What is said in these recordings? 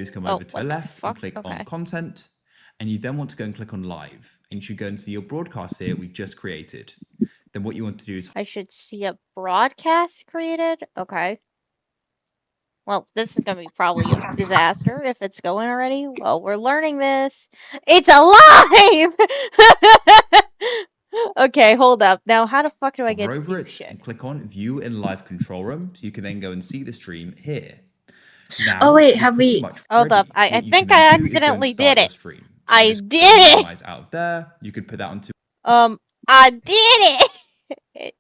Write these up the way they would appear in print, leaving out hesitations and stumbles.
is come over to the left and click on Okay. content, and you then want to go and click on live, and you should go and see your broadcast here we just created. Then what you want to do is I should see a broadcast created? Okay. Well, this is gonna be probably a disaster if it's going already. Well, we're learning this. It's alive! Okay, hold up. Now, how the fuck do I get hover to over do it shit? and click on view in live control room, so you can then go and see the stream here. Now, Oh, wait, you're have pretty we- much Hold ready. up. I What you think can then I do is go and accidentally start did your it. stream. So I just did go and it! minimize out of there. You could put that onto I did it!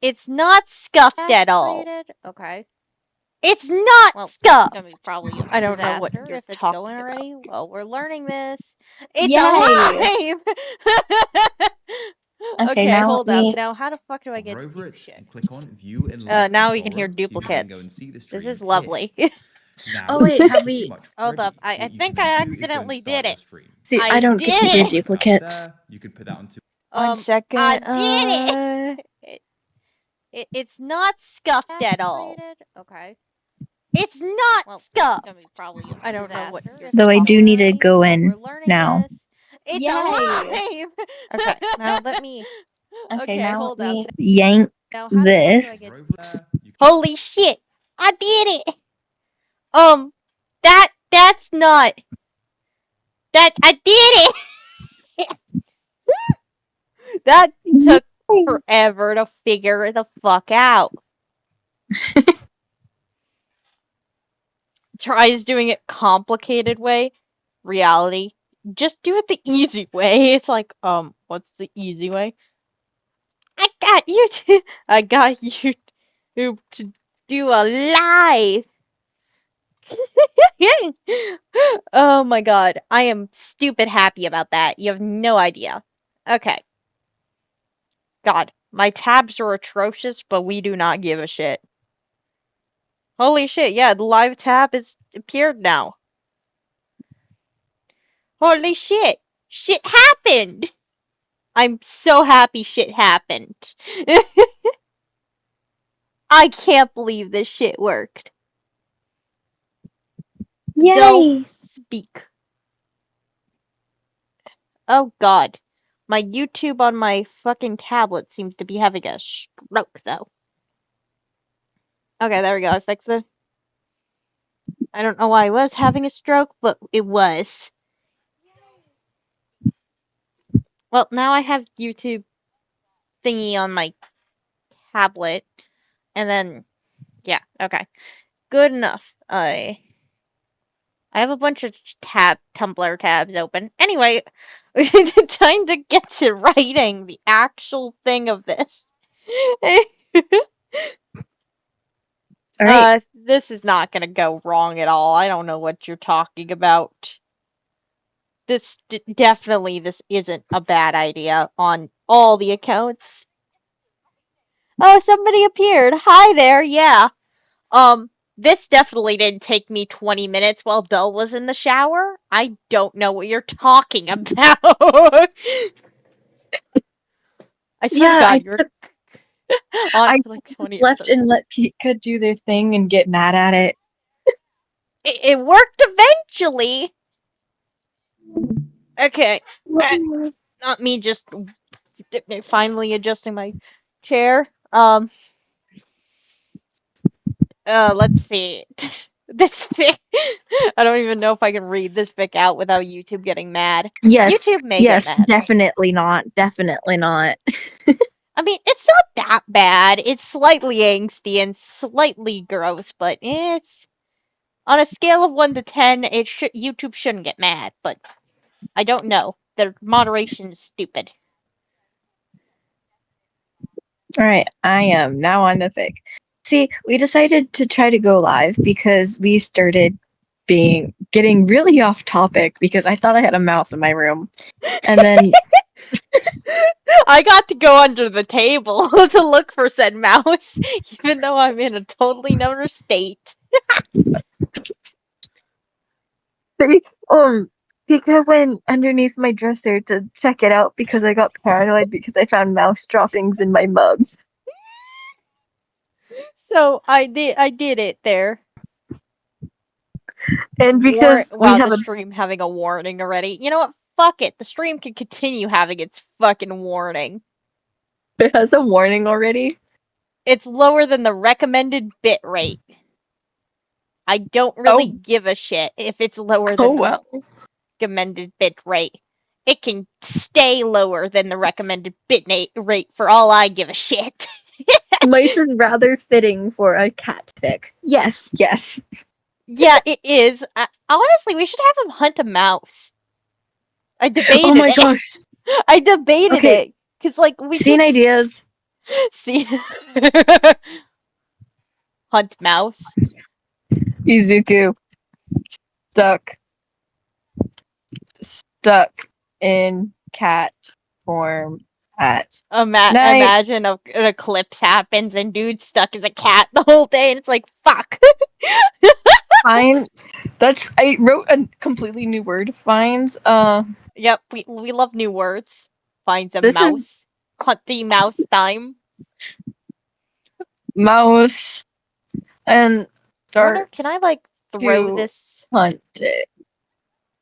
It's not scuffed at all. Okay. It's not scuffed! Gonna be probably a I don't know what disaster you're if it's talking going about. already. Well, we're learning this. It's Yay! alive! Okay, now hold let me- up. Now, how the fuck do I get hover to over do it shit? and click on view in live Now we control can hear room, so you can then go duplicates. and see the This stream is here. lovely. Now, Oh, wait, you're have pretty we- much Hold ready. up. I What you think can I then do is go and accidentally start did your it. stream. See, I I don't get to did do it! duplicates. You could put that onto 1 second. I did it! It's not scuffed at all. Okay. It's not Well, scuffed! gonna be probably a I don't know what disaster you're if Though I it's do going need to already. go Well, in we're learning now. this. It's Yay! alive! Okay, now let me... Okay, Okay, now hold let up. me yank Now, how this. the fuck do I hover get... over there. You can Holy shit! I did it! That's not... I did it! That took forever to figure the fuck out. Tries doing it complicated way. Reality. Just do it the easy way. It's like, what's the easy way? I got you to do a live. Oh my god. I am stupid happy about that. You have no idea. Okay. God, my tabs are atrocious, but we do not give a shit. Holy shit, yeah, the live tab has appeared now. Holy shit! Shit happened! I'm so happy shit happened. I can't believe this shit worked. Yay! Don't speak. Oh god. My YouTube on my fucking tablet seems to be having a stroke, though. Okay, there we go. I fixed it. I don't know why I was having a stroke, but it was. Well, now I have YouTube thingy on my tablet. And then, yeah, okay. Good enough. I have a bunch of Tumblr tabs open. Anyway, time to get to writing the actual thing of this. Alright. This is not gonna go wrong at all. I don't know what you're talking about. This definitely this isn't a bad idea on all the accounts. Oh, somebody appeared. Hi there. Yeah. This definitely didn't take me 20 minutes while Dell was in the shower. I don't know what you're talking about. I swear to God, you're on I for like 20 or left something. and let Pika do their thing and get mad at it. It worked eventually. Okay. Not me just finally adjusting my chair. Let's see. This fic. I don't even know if I can read this fic out without YouTube getting mad. Yes, YouTube may yes, get mad. definitely not. Definitely not. I mean, it's not that bad. It's slightly angsty and slightly gross, but it's on a scale of 1 to 10. YouTube shouldn't get mad, but I don't know. Their moderation is stupid. Alright, I am now on the fic. See, we decided to try to go live because we started getting really off topic because I thought I had a mouse in my room. And then I got to go under the table to look for said mouse, even though I'm in a totally another state. Pika went underneath my dresser to check it out because I got paranoid because I found mouse droppings in my mugs. So I did it there. And because we Wow, have the a stream having a warning already. You know what? Fuck it. The stream can continue having its fucking warning. it has a warning already. It's lower than the recommended bit rate. I don't really Oh, give a shit if it's lower oh than the well. recommended bit rate. It can stay lower than the recommended rate for all I give a shit. Mice is rather fitting for a cat fic. Yes, yes. Yeah, it is. Honestly, we should have him hunt a mouse. I Oh debated my it. gosh. I debated Okay, it. Cause like we scene just ideas. see hunt mouse. Izuku stuck in cat form at night. Imagine an eclipse happens and dude's stuck as a cat the whole day, and it's like fuck. Fine. I wrote a completely new word. Finds Yep, we love new words. Finds a this is mouse. Hunt the mouse time. mouse and I wonder, can starts I like throw to this? hunt it.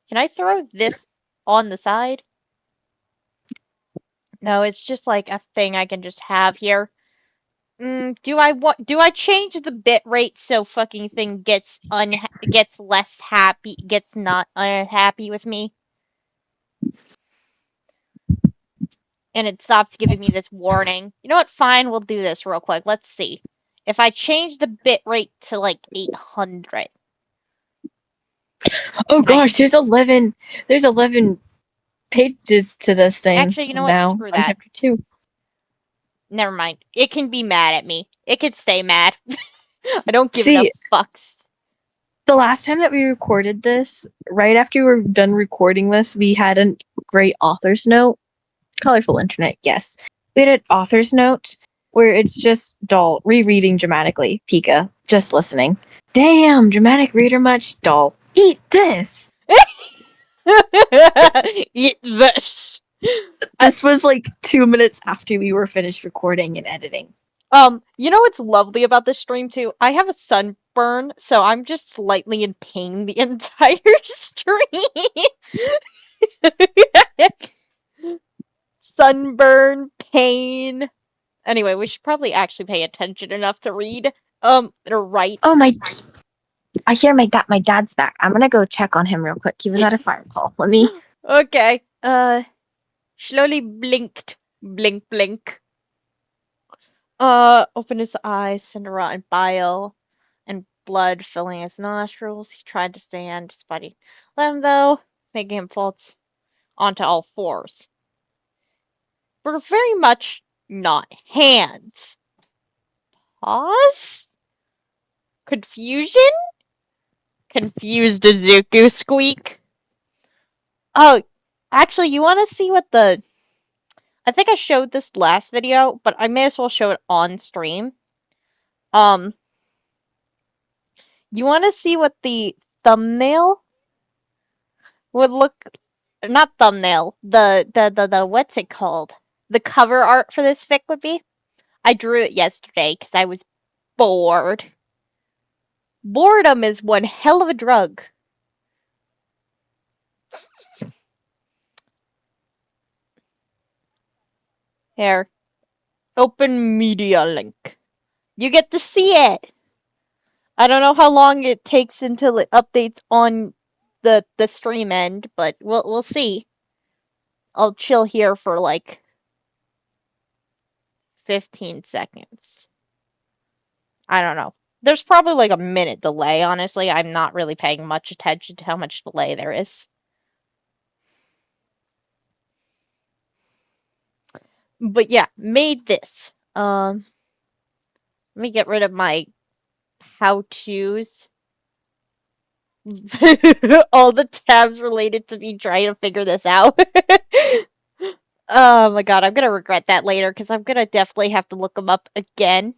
Can I throw this on the side? No, it's just like a thing I can just have here. Do I change the bit rate so fucking thing gets less happy, gets not unhappy with me, and it stops giving me this warning? You know what? Fine, we'll do this real quick. Let's see. If I change the bit rate to like 800, Oh can I? gosh, there's 11 pages to this thing Actually, you know what? now Screw on that. chapter 2. Never mind. It can be mad at me. It can stay mad. I don't give enough See, fucks. the last time that we recorded this, right after we were done recording this, we had a great author's note. Colorful internet, yes. We had an author's note where it's just Doll rereading dramatically. Pika, just listening. Damn, dramatic reader much? Doll, eat this! Eat this. This was like 2 minutes after we were finished recording and editing. You know what's lovely about this stream too? I have a sunburn, so I'm just slightly in pain the entire stream. Sunburn, pain. Anyway, we should probably actually pay attention enough to read. Or write. Oh my! I hear my dad's back. I'm gonna go check on him real quick. He was at a fire call. Let me. Okay. Slowly blinked. Blink, blink. Opened his eyes, and a rotten bile and blood filling his nostrils. He tried to stand, despite them, though, making him fall onto all fours. Were very much not hands. Pause? Confusion? Confused Izuku squeak. Oh, actually, you want to see what the... I think I showed this last video, but I may as well show it on stream. You want to see what the thumbnail would look... Not thumbnail. The what's it called? The cover art for this fic would be? I drew it yesterday because I was bored. Boredom is one hell of a drug. Here. Open media link. You get to see it. I don't know how long it takes until it updates on the stream end, but we'll see. I'll chill here for like 15 seconds. I don't know. There's probably like a minute delay, honestly. I'm not really paying much attention to how much delay there is. But yeah, made this. Let me get rid of my how-tos. All the tabs related to me trying to figure this out. Oh my god, I'm gonna regret that later because I'm gonna definitely have to look them up again.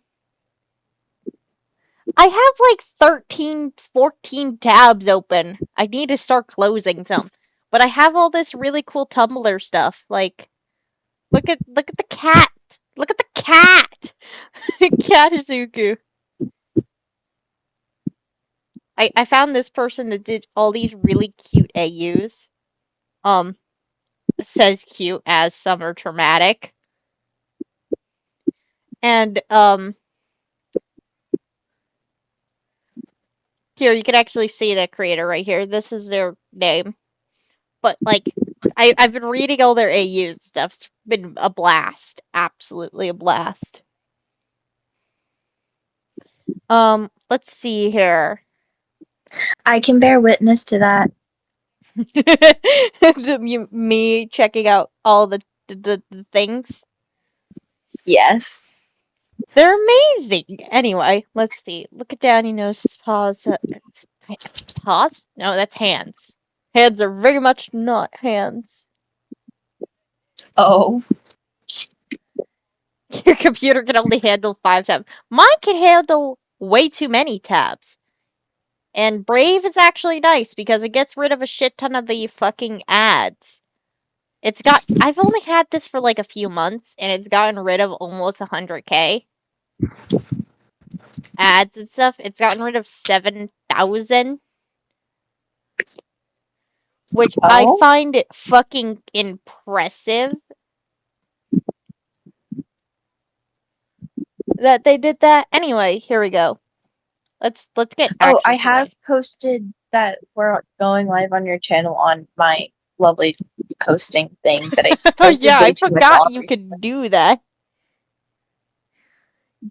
I have like 13, 14 tabs open. I need to start closing some. But I have all this really cool Tumblr stuff. Like, look at the cat. Look at the cat. Cat Izuku. I found this person that did all these really cute AUs. Says cute as some are traumatic. And here you can actually see the creator right here. This is their name. But like I've been reading all their AUs and stuff. It's been a blast. Absolutely a blast. Let's see here. I can bear witness to that. Me checking out all the things. Yes. They're amazing. Anyway, let's see. Look at Danny Nose paws. Paws? No, that's hands. Hands are very much not hands. Oh. Your computer can only handle 5 tabs. Mine can handle way too many tabs. And Brave is actually nice because it gets rid of a shit ton of the fucking ads. I've only had this for like a few months and it's gotten rid of almost 100k ads and stuff. It's gotten rid of 7,000, which I Oh. find it fucking impressive that they did that. Anyway, here we go. Let's get Oh, I actually have today. posted that we're going live on your channel on my lovely posting thing that I posted Yeah, way I too much forgot on you recently. could do that.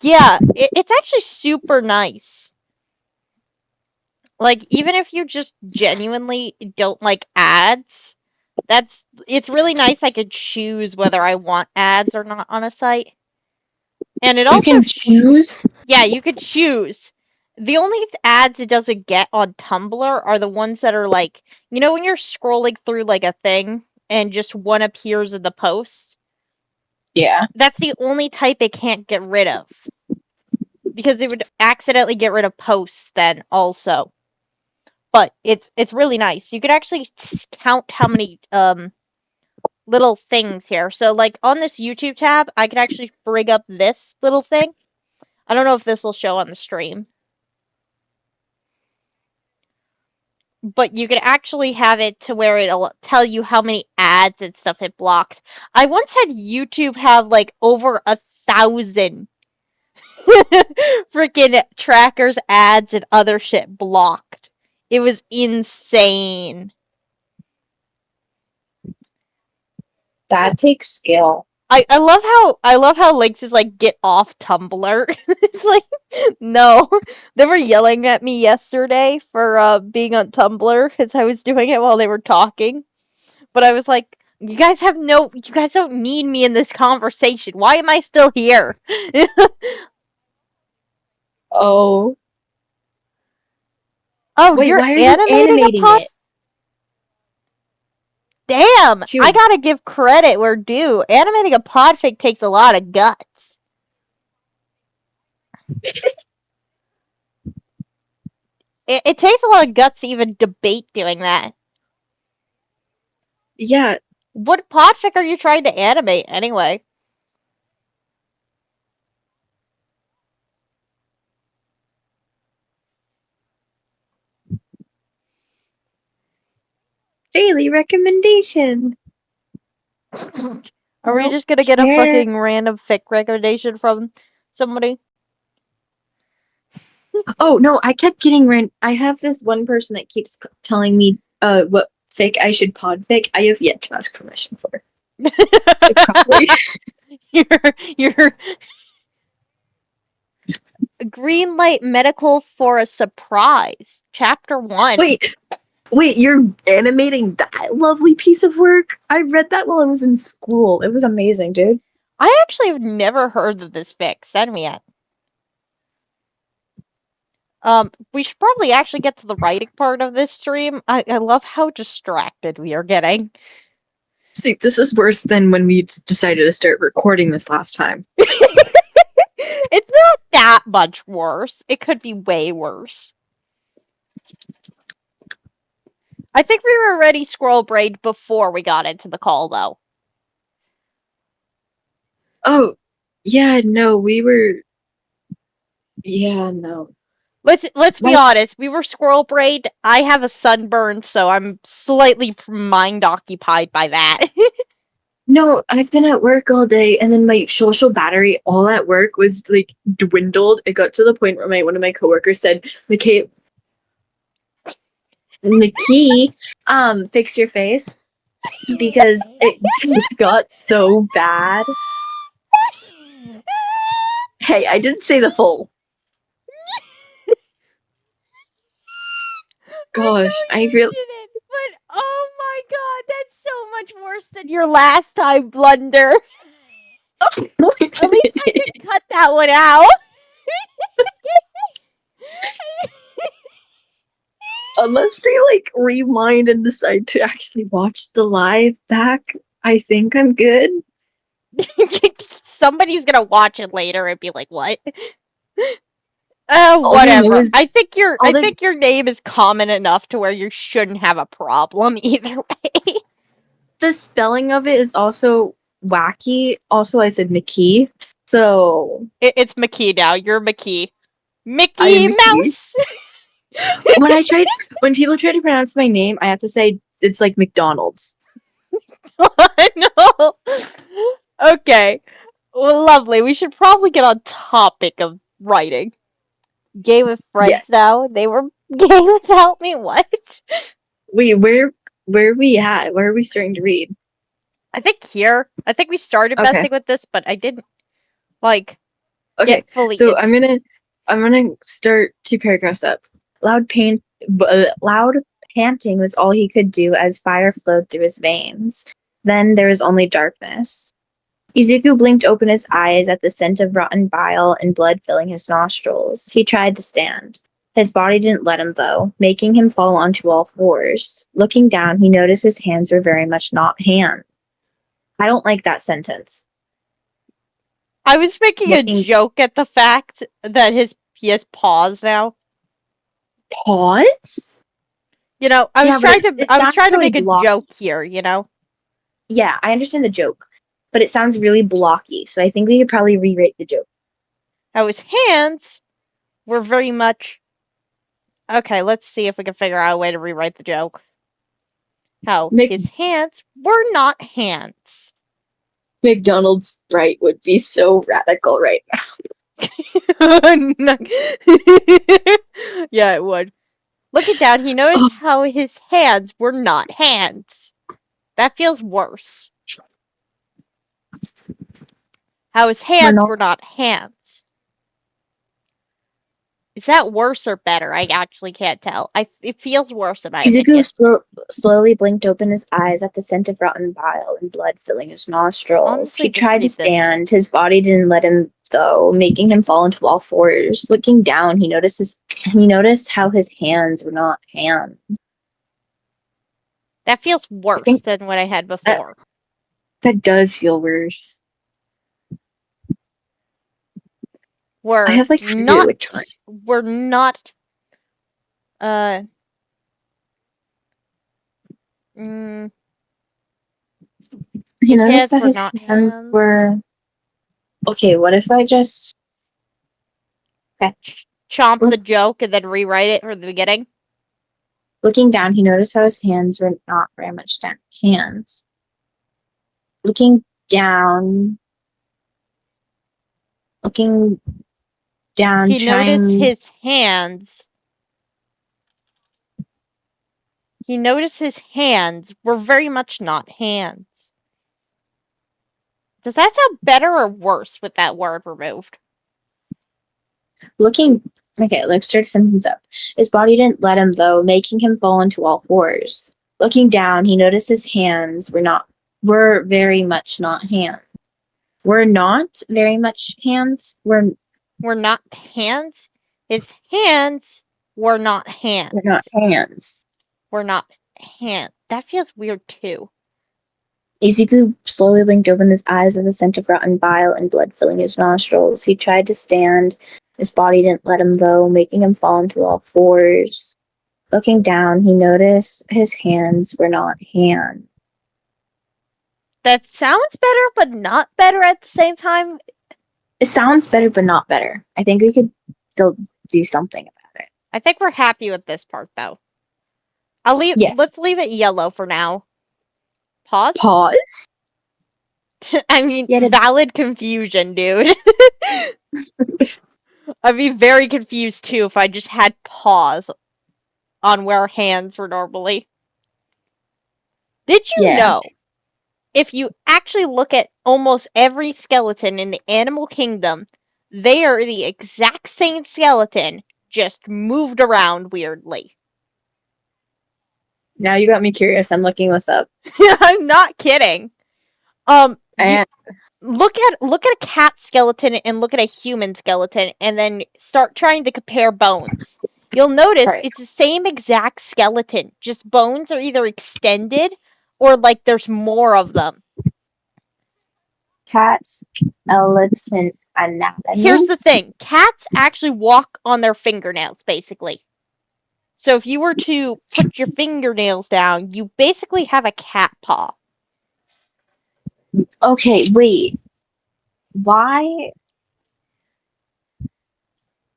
Yeah, it's actually super nice. Like, even if you just genuinely don't like ads, it's really nice I could choose whether I want ads or not on a site. And it You also can choose? yeah, you could choose. The only ads it doesn't get on Tumblr are the ones that are like, you know when you're scrolling through like a thing and just one appears in the post? Yeah. That's the only type it can't get rid of. Because it would accidentally get rid of posts then also. But it's really nice. You could actually count how many little things here. So like on this YouTube tab, I could actually bring up this little thing. I don't know if this will show on the stream. But you could actually have it to where it'll tell you how many ads and stuff it blocked. I once had YouTube have like over 1,000 freaking trackers, ads, and other shit blocked. It was insane. That takes skill. I love how Lynx is like, get off Tumblr. It's like, no. They were yelling at me yesterday for being on Tumblr because I was doing it while they were talking. But I was like, you guys don't need me in this conversation. Why am I still here? Oh. Oh, Wait, you're why are you animating a animating pod? it? Damn, I Too. gotta give credit where due. Animating a podfic takes a lot of guts. It takes a lot of guts to even debate doing that. Yeah. What podfic are you trying to animate anyway? Daily recommendation. Are we Nope. just gonna get a Care. fucking random fic recommendation from somebody? Oh no, I kept getting I have this one person that keeps telling me what fic I should pod fic. I have yet to ask permission for. I probably You're Greenlight Medical for a Surprise, Chapter 1. wait, you're animating that lovely piece of work? I read that while I was in school. It was amazing, dude. I actually have never heard of this fic. Send me it. We should probably actually get to the writing part of this stream. I love how distracted we are getting. See, this is worse than when we decided to start recording this last time. It's not that much worse. It could be way worse. I think we were already scroll brained before we got into the call, though. Oh, yeah, no, we were. Yeah, no. Let's be Like- honest. We were squirrel brained. I have a sunburn, so I'm slightly mind occupied by that. No, I've been at work all day, and then my social battery all at work was like dwindled. It got to the point where one of my coworkers said, "McKee, fix your face," because it just got so bad. Hey, I didn't say the full. Gosh, I know you feel. didn't, but oh my god, that's so much worse than your last time blunder. At least I can cut that one out. Unless they like rewind and decide to actually watch the live back, I think I'm good. Somebody's gonna watch it later and be like, "What?" All they know Whatever. is- I think your all I they- think your name is common enough to where you shouldn't have a problem either way. The spelling of it is also wacky. Also, I said McKee, so It's McKee now. You're McKee. I'm Mickey McKee. Mouse. When people try to pronounce my name, I have to say it's like McDonald's. No. Okay. Well, lovely. We should probably get on topic of writing. Game with friends Yes. now. They were gay without me. What? Wait, where are we at? Where are we starting to read? I think here. I think we started Okay. messing with this, but I didn't like Okay, get fully. so I'm gonna start 2 paragraphs up. Loud panting was all he could do as fire flowed through his veins. Then there was only darkness. Izuku blinked open his eyes at the scent of rotten bile and blood filling his nostrils. He tried to stand. His body didn't let him, though, making him fall onto all fours. Looking down, he noticed his hands were very much not hands. I don't like that sentence. I was making a Looking- joke at the fact that he has paws now. Pause? You know, I was Yeah, but trying it to I was sounds trying to really make a blocky. joke here, you know. Yeah, I understand the joke, but it sounds really blocky, so I think we could probably rewrite the joke. How his hands were very much. Okay, let's see if we can figure out a way to rewrite the joke. How his hands were not hands. McDonald's Sprite would be so radical right Yeah, it would. Looking down, he noticed how his hands were not hands. That feels worse. How his hands were not hands. Is that worse or better? I actually can't tell. It feels worse in my opinion. Izuku slowly blinked open his eyes at the scent of rotten bile and blood filling his nostrils. Honestly, He just tried to read this. stand. His body didn't let him, though, making him fall into all fours. Looking down, he noticed how his hands were not hands. That feels worse think than what I had before. That does feel worse. We're I have like fear not. with trying. We're not. Mm, He his noticed hands that were his not hands hands. were. Okay, what if I just. Chomp Well- the joke and then rewrite it from the beginning. Looking down, he noticed how his hands were not very much hands. Looking down. Looking down, He noticed trying. his hands. He noticed his hands were very much not hands. Does that sound better or worse with that word removed? Looking. Okay, let's start sentence up. His body didn't let him, though, making him fall into all fours. Looking down, he noticed his hands were very much not hands. Were not very much hands. Were not hands? His hands were not hands. Were not hands. Were not hands. That feels weird too. Izuku slowly blinked open his eyes at the scent of rotten bile and blood filling his nostrils. He tried to stand. His body didn't let him, though, making him fall into all fours. Looking down, he noticed his hands were not hands. That sounds better, but not better at the same time. It sounds better, but not better. I think we could still do something about it. I think we're happy with this part, though. Yes. Let's leave it yellow for now. Pause? Pause. I mean, Yeah, valid confusion, dude. I'd be very confused, too, if I just had pause on where hands were normally. Did you Yeah. know, if you actually look at almost every skeleton in the animal kingdom, they are the exact same skeleton, just moved around weirdly. Now you got me curious. I'm looking this up. I'm not kidding. And Look at a cat skeleton and look at a human skeleton, and then start trying to compare bones. You'll notice right. it's the same exact skeleton, just bones are either extended or like there's more of them. Cat skeleton anatomy. Here's the thing, cats actually walk on their fingernails, basically. So if you were to put your fingernails down, you basically have a cat paw. Okay, wait. Why?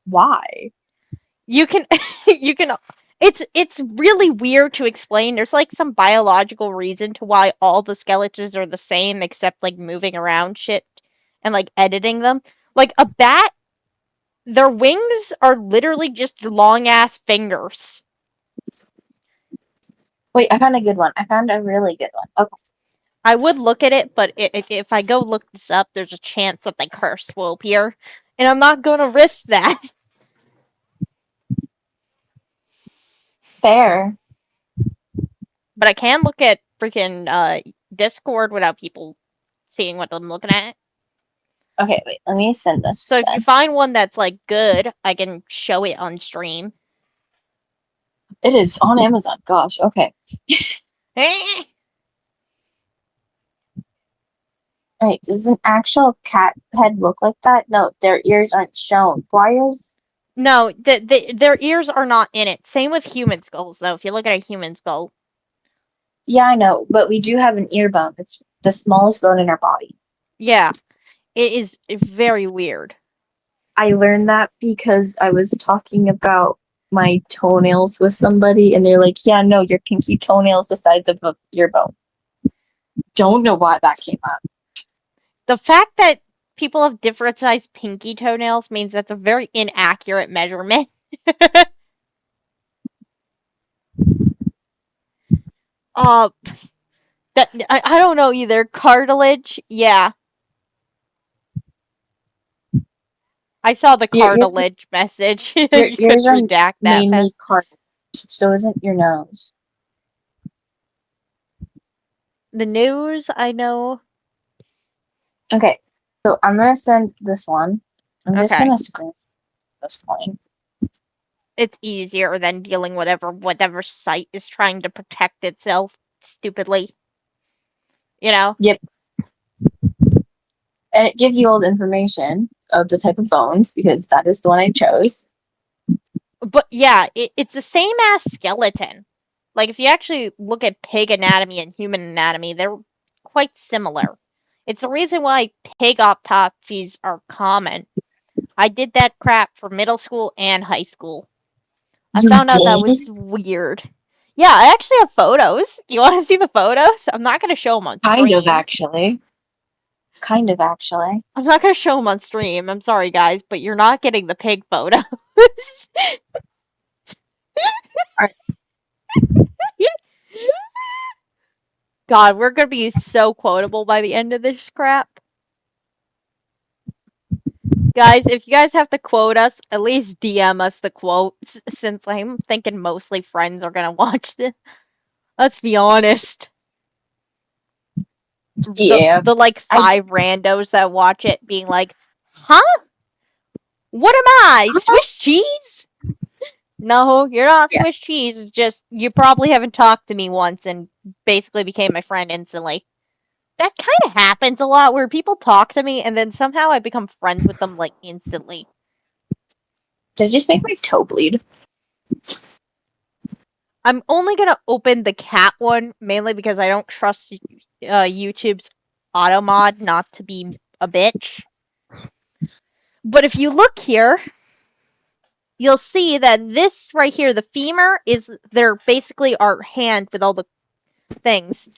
Why? You can you can it's really weird to explain. There's like some biological reason to why all the skeletons are the same except like moving around shit and like editing them. Like a bat, their wings are literally just long ass fingers. Wait, I found a good one. I found a really good one. Okay. I would look at it, but if I go look this up, there's a chance that the curse will appear, and I'm not gonna risk that. Fair. But I can look at freaking Discord without people seeing what I'm looking at. Okay, wait. Let me send this. So if you find one that's like good, I can show it on stream. It is on Amazon. Gosh. Okay. Right. Does an actual cat head look like that? No, their ears aren't shown. Why is? No, their ears are not in it. Same with human skulls, though. If you look at a human skull, Yeah, I know, but we do have an ear bone. It's the smallest bone in our body. yeah, it is very weird. I learned that because I was talking about my toenails with somebody, and they're like, "Yeah, no, your pinky toenail's the size of a ear bone." Don't know why that came up. The fact that people have different sized pinky toenails means that's a very inaccurate measurement. uh, I don't know either. Cartilage, yeah. I saw the Your cartilage message. You your could ears are redact that. mainly cartilage, so isn't your nose? The news, I know. Okay, so I'm gonna send this one. I'm just Okay. gonna screen at this point. It's easier than dealing whatever site is trying to protect itself stupidly. You know? Yep. And it gives you all the information of the type of bones because that is the one I chose. But yeah, it's the same as skeleton. Like if you actually look at pig anatomy and human anatomy, they're quite similar. It's the reason why pig autopsies are common. I did that crap for middle school and high school. I You found out that did? was weird. Yeah, I actually have photos. Do you want to see the photos? I'm not going to show them on stream. Kind of, actually. Kind of, actually. I'm not going to show them on stream. I'm sorry, guys, but you're not getting the pig photos. Alright. God, we're going to be so quotable by the end of this crap. Guys, if you guys have to quote us, at least DM us the quotes, since I'm thinking mostly friends are going to watch this. Let's be honest. Yeah. The like 5 randos that watch it being like, huh? What am I? Swiss cheese? No, you're not Yeah. Swiss cheese. It's just you probably haven't talked to me once and basically became my friend instantly. That kind of happens a lot where people talk to me and then somehow I become friends with them like instantly. Did it just make my toe bleed? I'm only gonna open the cat one mainly because I don't trust YouTube's auto mod not to be a bitch. But if you look here, you'll see that this right here, the femur, is their basically our hand with all the things.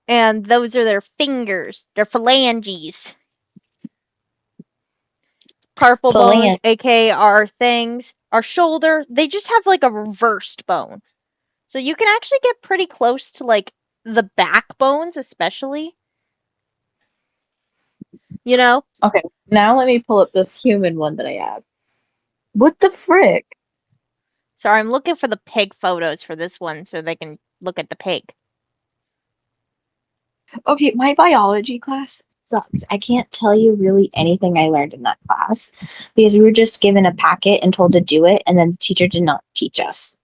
And those are their fingers, their phalanges. Carpal bones, Phalange. aka our things. Our shoulder, they just have like a reversed bone. So you can actually get pretty close to like the backbones, especially. You know? Okay, now let me pull up this human one that I have. What the frick? Sorry, I'm looking for the pig photos for this one so they can look at the pig. Okay, my biology class sucks. I can't tell you really anything I learned in that class because we were just given a packet and told to do it, and then the teacher did not teach us.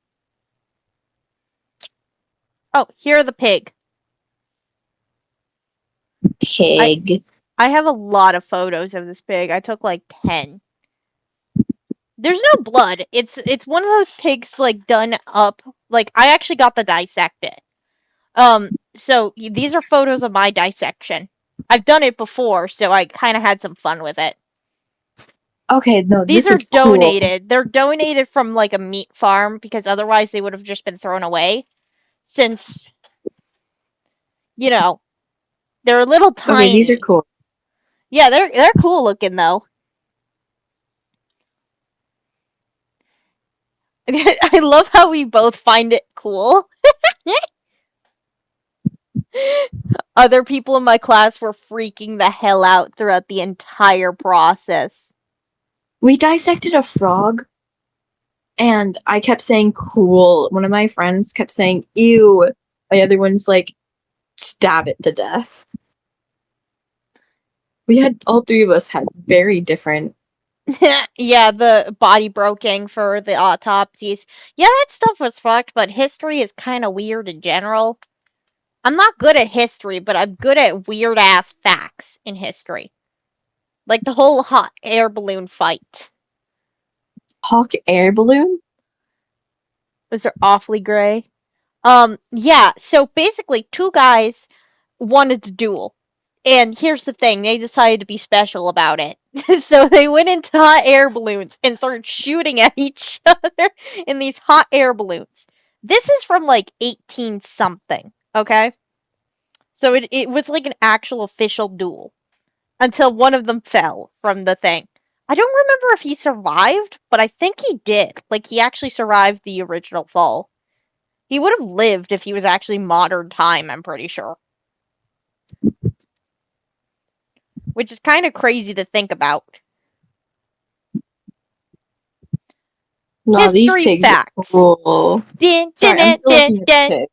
Oh, here are the pig. Pig. I have a lot of photos of this pig. I took like 10. There's no blood. It's one of those pigs like done up. Like I actually got to dissect it. So these are photos of my dissection. I've done it before, so I kind of had some fun with it. Okay, no, These this are is cool. donated. They're donated from like a meat farm because otherwise they would have just been thrown away. Since they're a little Okay, tiny. these are cool. Yeah, they're cool looking though. I love how we both find it cool. Other people in my class were freaking the hell out throughout the entire process. We dissected a frog, and I kept saying cool. One of my friends kept saying ew. The other one's like, stab it to death. All three of us had very different. Yeah, the body broking for the autopsies. Yeah, that stuff was fucked, but history is kind of weird in general. I'm not good at history, but I'm good at weird ass facts in history. Like the whole hot air balloon fight. Hawk air balloon? Those are awfully gray. Yeah, so basically, two guys wanted to duel. And here's the thing, they decided to be special about it. So they went into hot air balloons and started shooting at each other in these hot air balloons. This is from like 18 something, okay? So it was like an actual official duel until one of them fell from the thing. I don't remember if he survived, but I think he did. Like, he actually survived the original fall. He would have lived if he was actually modern time, I'm pretty sure. Which is kind of crazy to think about. No, these History pigs facts. are cool. Din, Sorry, I'm still din, looking at din. the pig.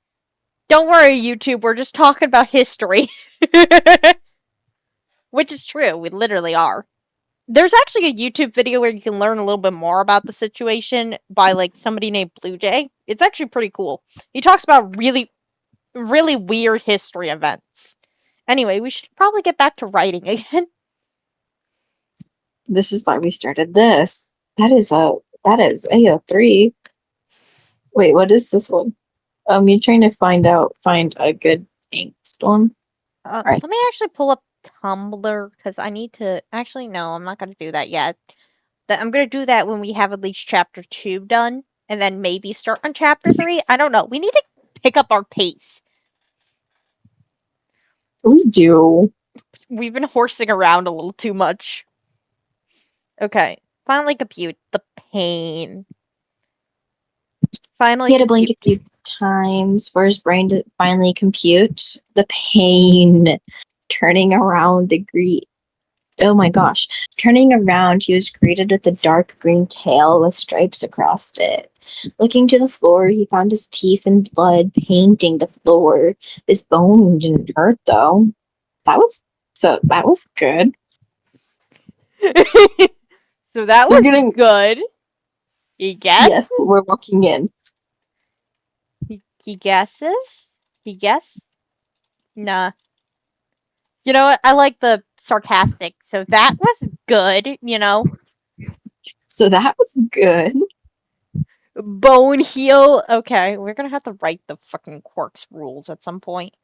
Don't worry, YouTube. We're just talking about history. Which is true. We literally are. There's actually a YouTube video where you can learn a little bit more about the situation by like somebody named Blue Jay. It's actually pretty cool. He talks about really, really weird history events. Anyway, we should probably get back to writing again. This is why we started this. That is AO3. Wait, what is this one? You're trying to find a good angst one. Right. Let me actually pull up Tumblr because I need to. Actually, no, I'm not going to do that yet. I'm going to do that when we have at least chapter 2 done, and then maybe start on chapter 3. I don't know. We need to pick up our pace. We do. We've been horsing around a little too much. Okay, finally compute the pain. Finally He had to blink compute. a few times for his brain to finally compute. The pain. Turning around to greet. Oh my gosh. Turning around, he was greeted with a dark green tail with stripes across it. Looking to the floor, he found his teeth and blood painting the floor. His bone didn't hurt though. That was good. So that We're was getting good. He guessed? Yes, we're looking in. He guesses? He guess? Nah. You know what? I like the sarcastic. So that was good, So that was good. Bone heal. Okay, we're gonna have to write the fucking quirks rules at some point.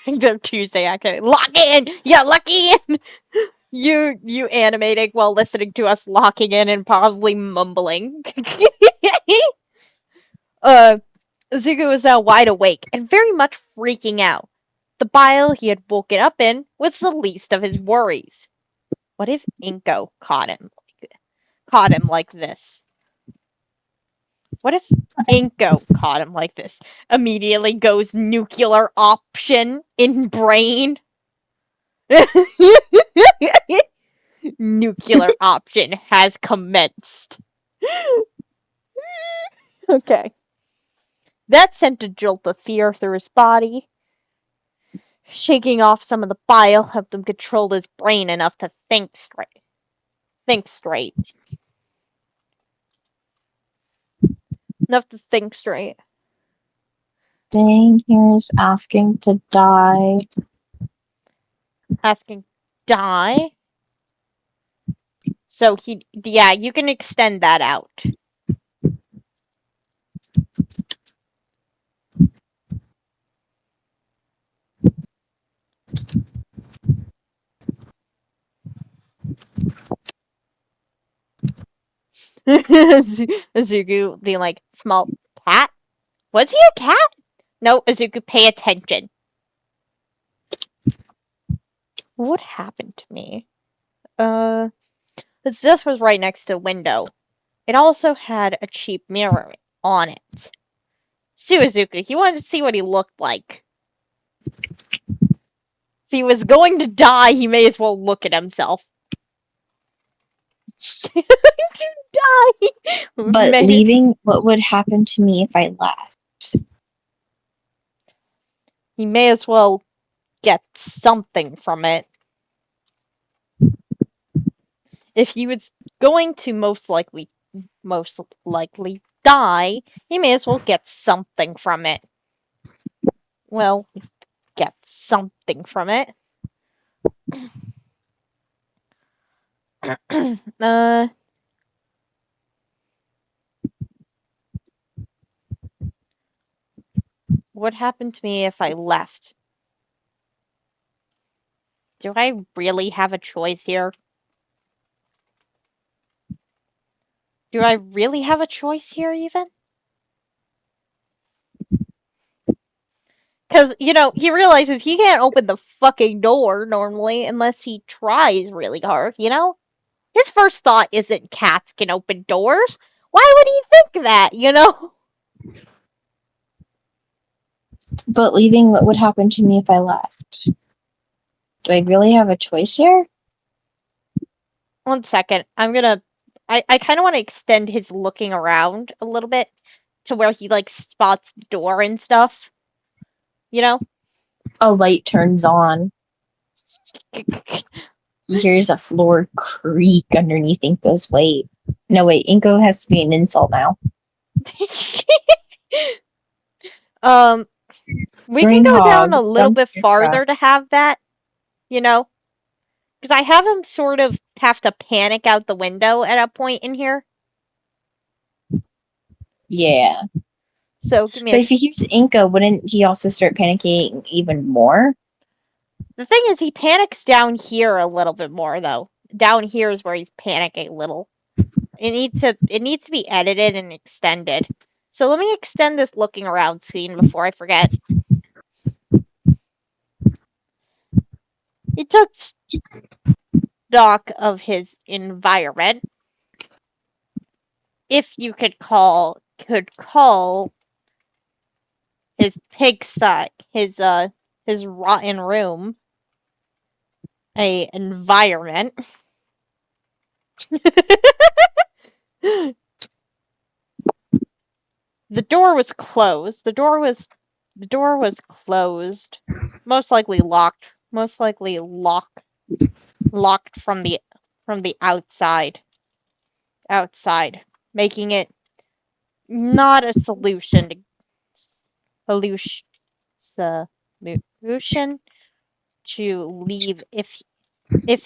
Random Tuesday activity. Lock in! Yeah, lock in! You animating while listening to us locking in and probably mumbling. Zuko was now wide awake and very much freaking out. The bile he had woken up in was the least of his worries. What if Inko caught him like this? What if Inko caught him like this? Immediately goes nuclear option in brain. Nuclear option has commenced. Okay. That sent a jolt of fear through his body. Shaking off some of the bile helped him control his brain enough to think straight. Think straight. Enough to think straight. Dang, here's asking to die. Asking, die? So yeah, you can extend that out. Azuku being like, small cat? Was he a cat? No, Azuku, pay attention. What happened to me? This was right next to a window. It also had a cheap mirror on it. Suizuka, he wanted to see what he looked like. If he was going to die, he may as well look at himself. To die! But leaving, what would happen to me if I left? He may as well get something from it. If he was going to most likely die, he may as well get something from it. Well, get something from it. What happened to me if I left? Do I really have a choice here? Do I really have a choice here, even? Because, he realizes he can't open the fucking door normally unless he tries really hard, His first thought isn't cats can open doors. Why would he think that, But leaving, what would happen to me if I left? Do I really have a choice here? 1 second. I kind of want to extend his looking around a little bit to where he, spots the door and stuff. A light turns on. He hears a floor creak underneath Inko's weight. No, wait, Inko has to be an insult now. We can go down a Greenhog, little bit dumpster farther truck. to have that, because I have him sort of have to panic out the window at a point in here. Yeah. So give me But if he hears Inko, wouldn't he also start panicking even more? The thing is, he panics down here a little bit more, though. Down here is where he's panicking a little. It needs to be edited and extended. So let me extend this looking around scene before I forget. He took stock of his environment, if you could call his pigsty, his rotten room, a environment. The door was closed. The door was closed. Most likely locked. Most likely locked from the outside. Outside, making it not a solution solution to leave if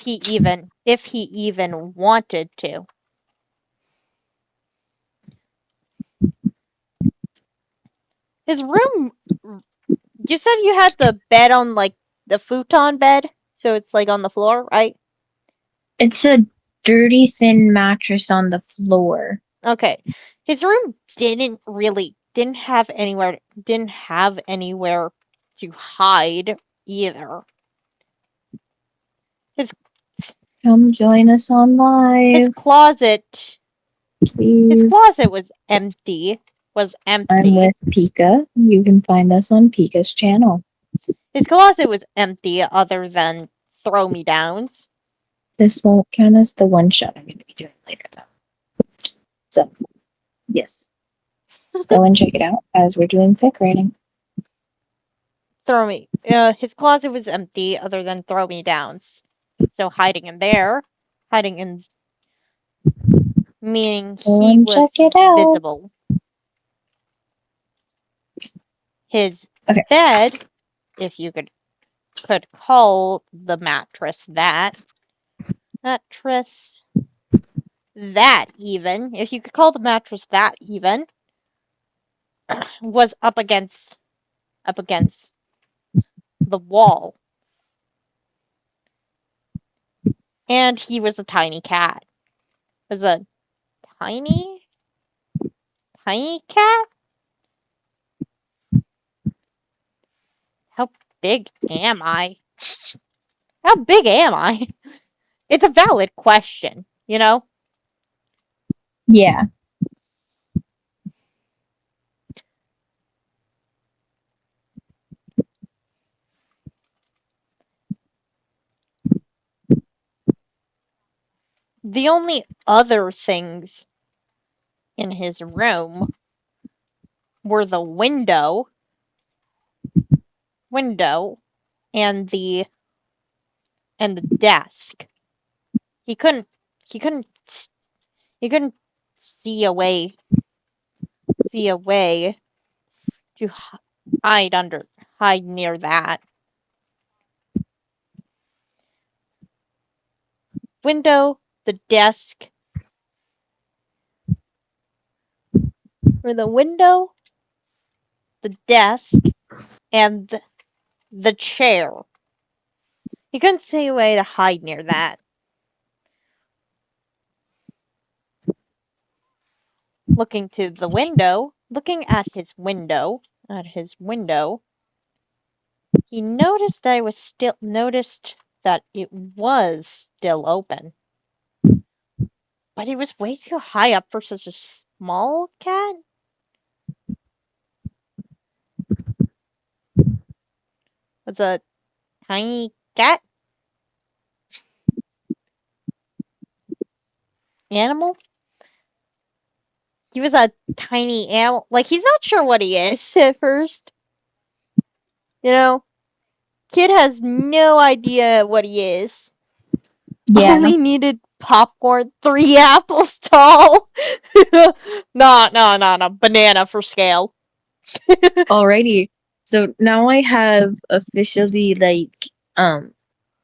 he even wanted to. His room, You said you had the bed on like the futon bed, so it's like on the floor, right? It's a dirty, thin mattress on the floor. Okay. His room didn't have anywhere to hide either. Come join us on His live, closet please. was empty. I'm with Pika. You can find us on Pika's channel. His closet was empty other than throw me downs. This won't count as the one shot I'm going to be doing later, though. So, yes. Go and check it out as we're doing fic writing. His closet was empty other than throw me downs. So hiding in there, meaning Go he and was check it out. visible. His Okay. bed, if you could call the mattress that even, if you could call the mattress that even, was up against the wall. And he was a tiny cat. Was a tiny cat? How big am I? How big am I? It's a valid question, you know? Yeah. The only other things in his room were the window and the desk. He couldn't see a way to hide near that. Window, the desk, or the window, the desk, and the chair. He couldn't see a way to hide near that. Looking at his window, he noticed that it was still open. But he was way too high up for such a small cat. It's a tiny cat animal. He was a tiny animal. Like, he's not sure what he is at first. You know? Kid has no idea what he is. Yeah. Only needed popcorn 3 apples tall. No. Banana for scale. Alrighty. So now I have officially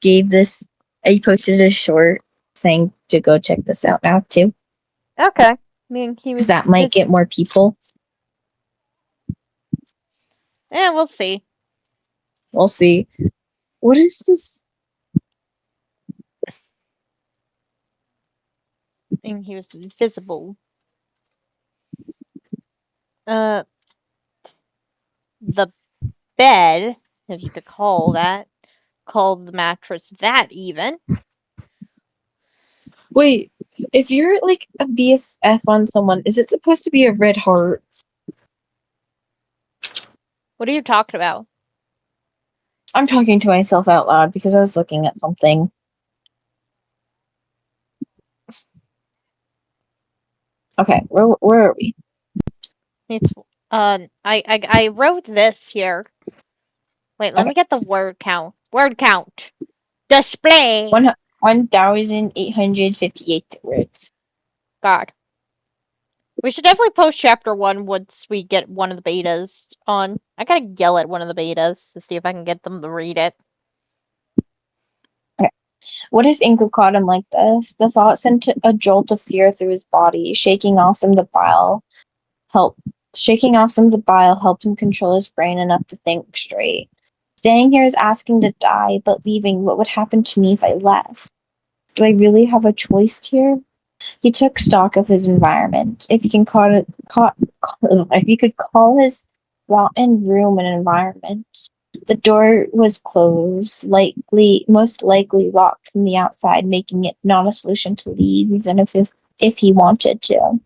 gave this. I posted a short saying to go check this out now too. Okay. I mean, he was. Because that might get more people. Yeah, we'll see. We'll see. What is this? And he was visible. The bed, if you could call the mattress that even. Wait, if you're like a BFF on someone, is it supposed to be a red heart? What are you talking about? I'm talking to myself out loud because I was looking at something. Okay, where are we? It's I wrote this here. Wait, let me get the word count. Word count. Display. 1,858 words. God. We should definitely post chapter 1 once we get one of the betas on. I gotta yell at one of the betas to see if I can get them to read it. Okay. What if Inko caught him like this? The thought sent a jolt of fear through his body, shaking off some of the bile helped Shaking off some of the bile helped him control his brain enough to think straight. Staying here is asking to die, but leaving, what would happen to me if I left? Do I really have a choice here? He took stock of his environment, if you can if you could call his rotten room an environment. The door was closed, most likely locked from the outside, making it not a solution to leave, even if he wanted to.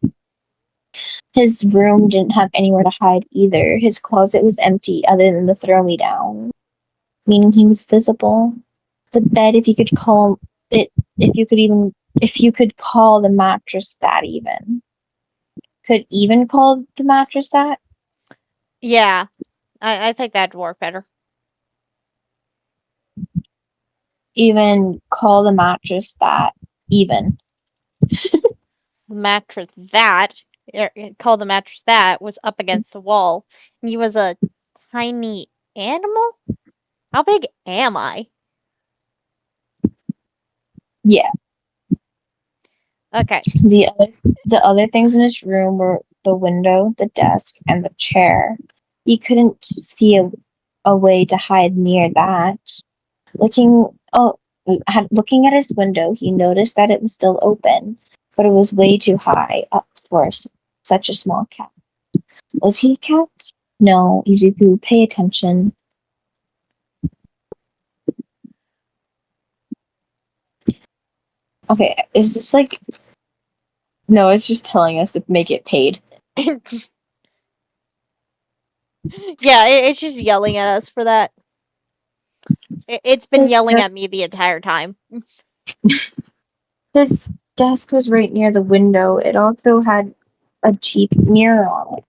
His room didn't have anywhere to hide either. His closet was empty, other than the throw me down, meaning he was visible. The bed, if you could call it, if you could call the mattress that even. Could even call the mattress that? Yeah, I think that'd work better. Even call the mattress that even. The mattress called the mattress that was up against the wall. And he was a tiny animal? How big am I? Yeah. Okay. The other things in his room were the window, the desk, and the chair. He couldn't see a way to hide near that. Looking at his window, he noticed that it was still open, but it was way too high up for such a small cat. Was he a cat? No, Izuku, pay attention. Okay, is this like... No, it's just telling us to make it paid. Yeah, it's just yelling at us for that. It's been yelling at me the entire time. His desk was right near the window. It also had a cheap mirror on it.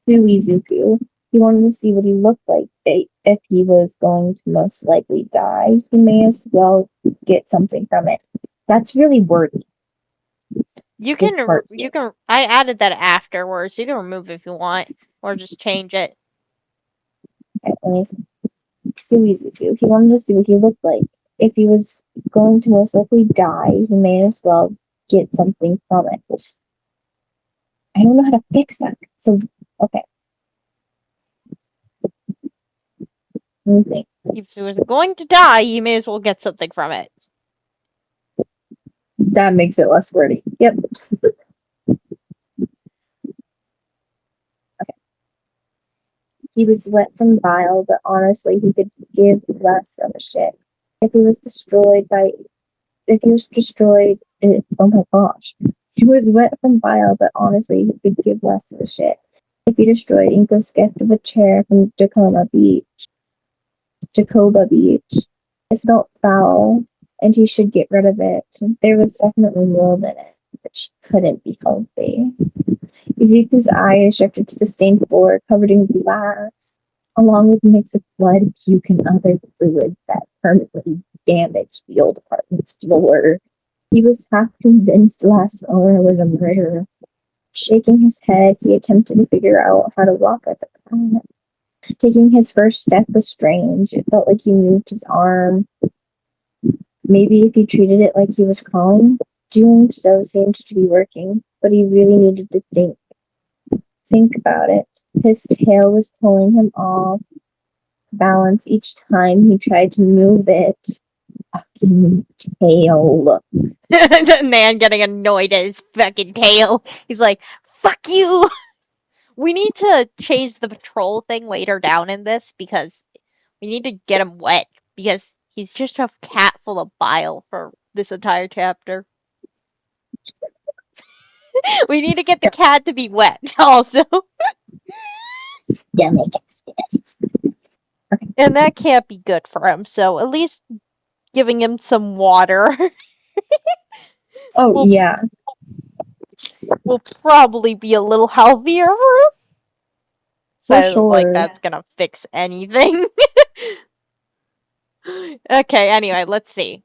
To Izuku. He wanted to see what he looked like if he was going to most likely die. He may as well get something from it. That's really wordy. You This can part you here. can I added that afterwards. You can remove if you want or just change it. Okay, let me see Izuku. He wanted to see what he looked like. If he was going to most likely die, he may as well get something from it. I don't know how to fix that. So, okay. Let me think. If he was going to die, you may as well get something from it. That makes it less wordy. Yep. Okay. He was wet from bile, but honestly, he could give less of a shit. If he was destroyed by, if he was destroyed, oh my gosh. He was wet from bile, but honestly, he could give less of a shit. If he destroyed Inko's gift of a chair from Jacoba Beach, it smelled foul, and he should get rid of it. There was definitely mold in it, but she couldn't be healthy. Izuku's eyes shifted to the stained floor covered in glass, along with a mix of blood, puke, and other fluids that permanently damaged the old apartment's floor. He was half convinced the last owner was a murderer. Shaking his head, he attempted to figure out how to walk at the planet. Taking his first step was strange. It felt like he moved his arm. Maybe if he treated it like he was crawling, doing so seemed to be working, but he really needed to think about it. His tail was pulling him off balance each time he tried to move it. Fucking tail. Man getting annoyed at his fucking tail. He's like, fuck you! We need to change the patrol thing later down in this because we need to get him wet because he's just a cat full of bile for this entire chapter. We need to get the cat to be wet also. Stomach acid. And that can't be good for him, so at least giving him some water Oh, will, yeah. will probably be a little healthier for him. So For I don't like sure. that's gonna fix anything. Okay, anyway, let's see.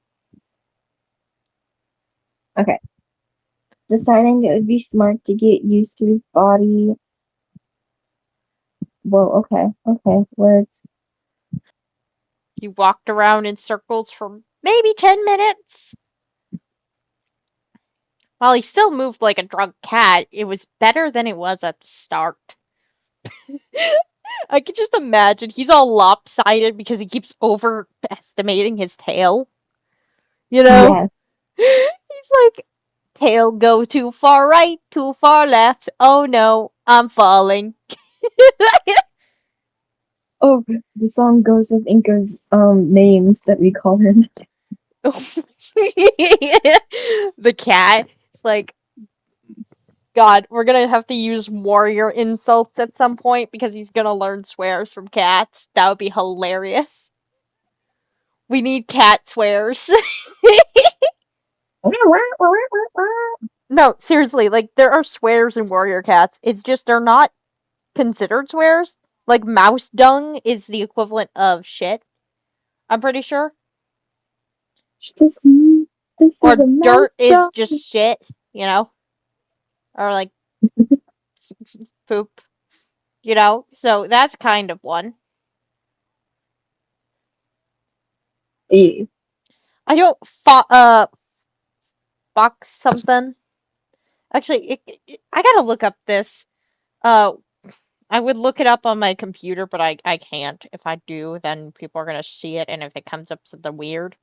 Okay. Deciding it would be smart to get used to his body. Well, okay. Words. He walked around in circles for maybe 10 minutes. While he still moved like a drunk cat, it was better than it was at the start. I could just imagine he's all lopsided because he keeps overestimating his tail. You know? Yes. He's like, tail go too far right, too far left. Oh no, I'm falling. Oh, the song goes with Inca's names that we call him. The cat. Like, God, we're gonna have to use warrior insults at some point because he's gonna learn swears from cats. That would be hilarious. We need cat swears. No, seriously, like, there are swears in warrior cats. It's just they're not considered swears. Like, mouse dung is the equivalent of shit, I'm pretty sure. This, this Or is a mouse dirt is dog. just shit, you know? Or, like, poop, you know? So that's kind of one. Yeah. I don't fox something. Actually, I gotta look up this. Uh, I would look it up on my computer, but I can't. If I do, then people are gonna see it, and if it comes up something weird,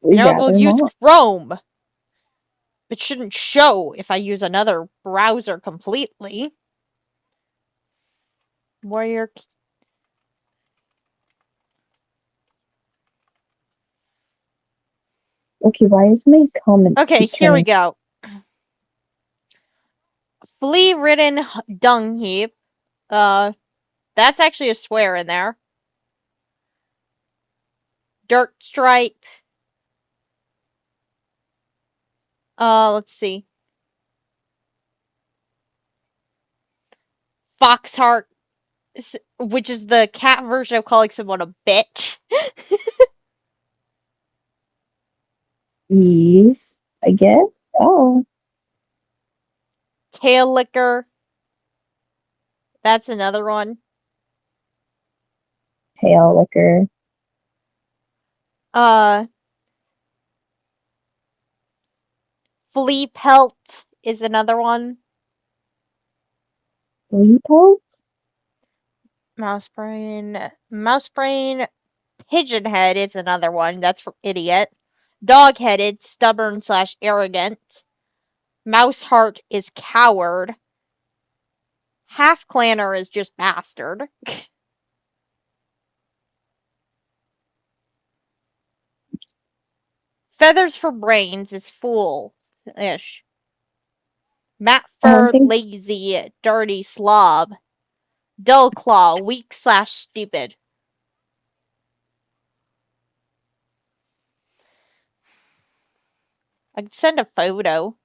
We'd we'll rather use not. Chrome. It shouldn't show if I use another browser completely. Warrior. Okay, why is my comments Okay, keep here we turning? go. Flea-ridden dung heap. That's actually a swear in there. Dirt stripe. Let's see. Foxheart, which is the cat version of calling someone a bitch. Yes, I guess. Oh, Tail licker. That's another one. tail licker. Uh, flea pelt is another one. Leopold? Mouse brain. Pigeon head is another one. That's for idiot. Dog headed, stubborn slash arrogant. Mouse heart is coward. Half clanner is just bastard. Feathers for brains is fool ish. Mat I don't fur, think lazy, dirty slob. Dull claw, weak slash stupid. I can send a photo.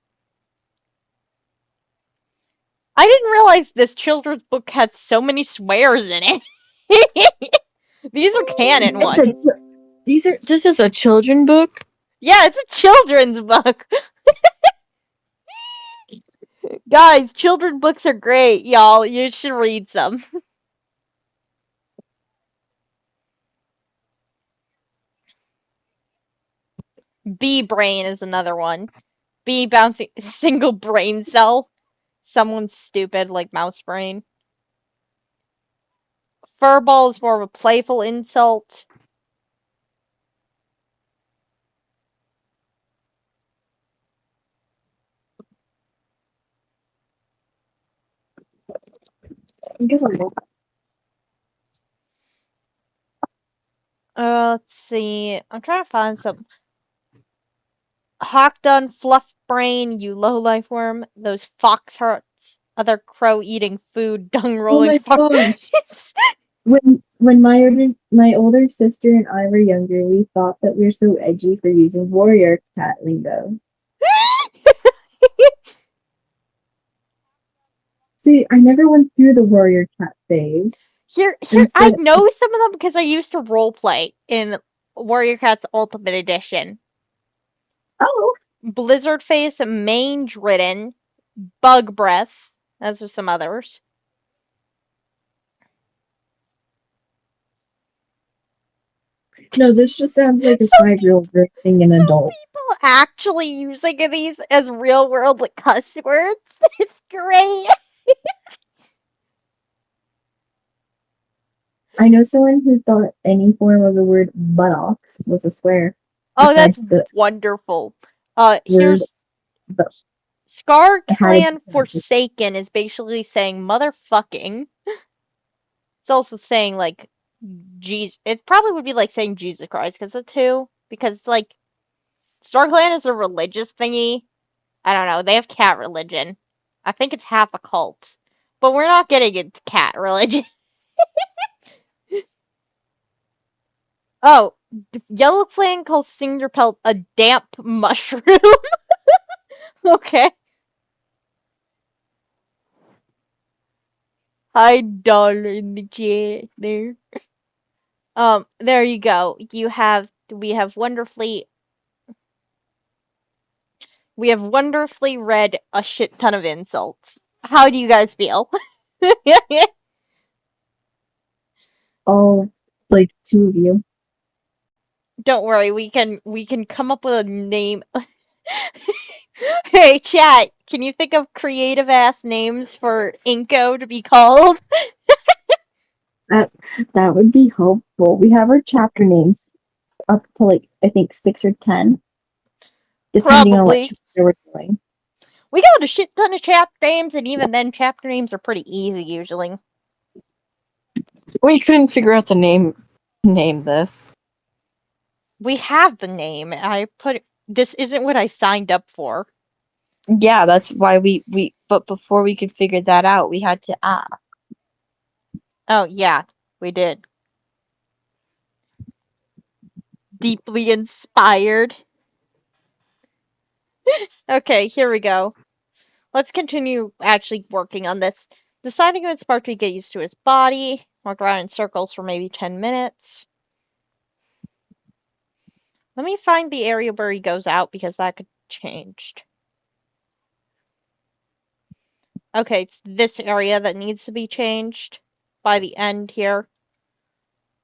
I didn't realize this children's book had so many swears in it. These are canon it's a, ones. this is a children book. Yeah, it's a children's book. Guys, children's books are great, y'all. You should read some. Bee brain is another one. Bee bouncing single brain cell. Someone's stupid like mouse brain. Furball is more of a playful insult. I guess I'm Let's see. I'm trying to find some. Hawk done fluff brain, you low life worm. Those fox hearts. Other crow eating food, dung Oh rolling my fuck. gosh! When my older sister and I were younger, we thought that we were so edgy for using warrior cat lingo. See, I never went through the warrior cat phase. Here, I Instead, know some of them because I used to roleplay in Warrior Cats Ultimate Edition. oh, Blizzard Face, Mange Ridden, Bug Breath. Those are some others. no, this just sounds like a Some 5-year-old roasting an adult. people actually using these as real world like cuss words. It's great. I know someone who thought any form of the word buttocks was a swear, Oh, that's besides the wonderful. word Here's the Scar had Clan Forsaken is basically saying motherfucking. It's also saying like Jesus. It probably would be like saying Jesus Christ because it's who. Because like Star Clan is a religious thingy. I don't know. They have cat religion. I think it's half a cult. But we're not getting into cat religion. Oh, Yellow Clan calls Cinderpelt a damp mushroom. Okay. Hi, dollar in the chat there. There you go. We have wonderfully read a shit ton of insults. How do you guys feel? all like two of you. Don't worry, we can come up with a name. Hey, chat, can you think of creative ass names for Inko to be called? That would be helpful. We have our chapter names up to like I think 6 or 10, depending on what Probably. chapter we're doing. We got a shit ton of chapter names, and even then, chapter names are pretty easy usually. We couldn't figure out the name this. We have the name. This isn't what I signed up for. Yeah, that's why we but before we could figure that out, we had to ask. Oh, yeah, we did. Deeply inspired. Okay, here we go. Let's continue actually working on this. Deciding when Spark to get used to his body. Walk around in circles for maybe 10 minutes. Let me find the area where he goes out because that could changed. Okay, it's this area that needs to be changed by the end here.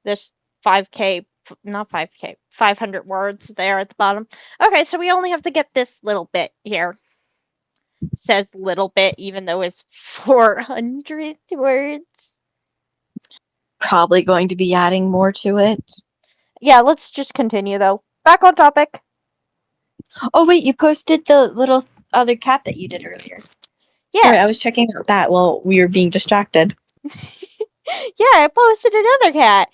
This 5k, not 5k, 500 words there at the bottom. Okay, so we only have to get this little bit here. Says little bit, even though it's 400 words. Probably going to be adding more to it. Yeah, let's just continue though. Back on topic. Oh wait, you posted the little other cat that you did earlier. Sorry, Yeah. I was checking out that while we were being distracted. Yeah, I posted another cat.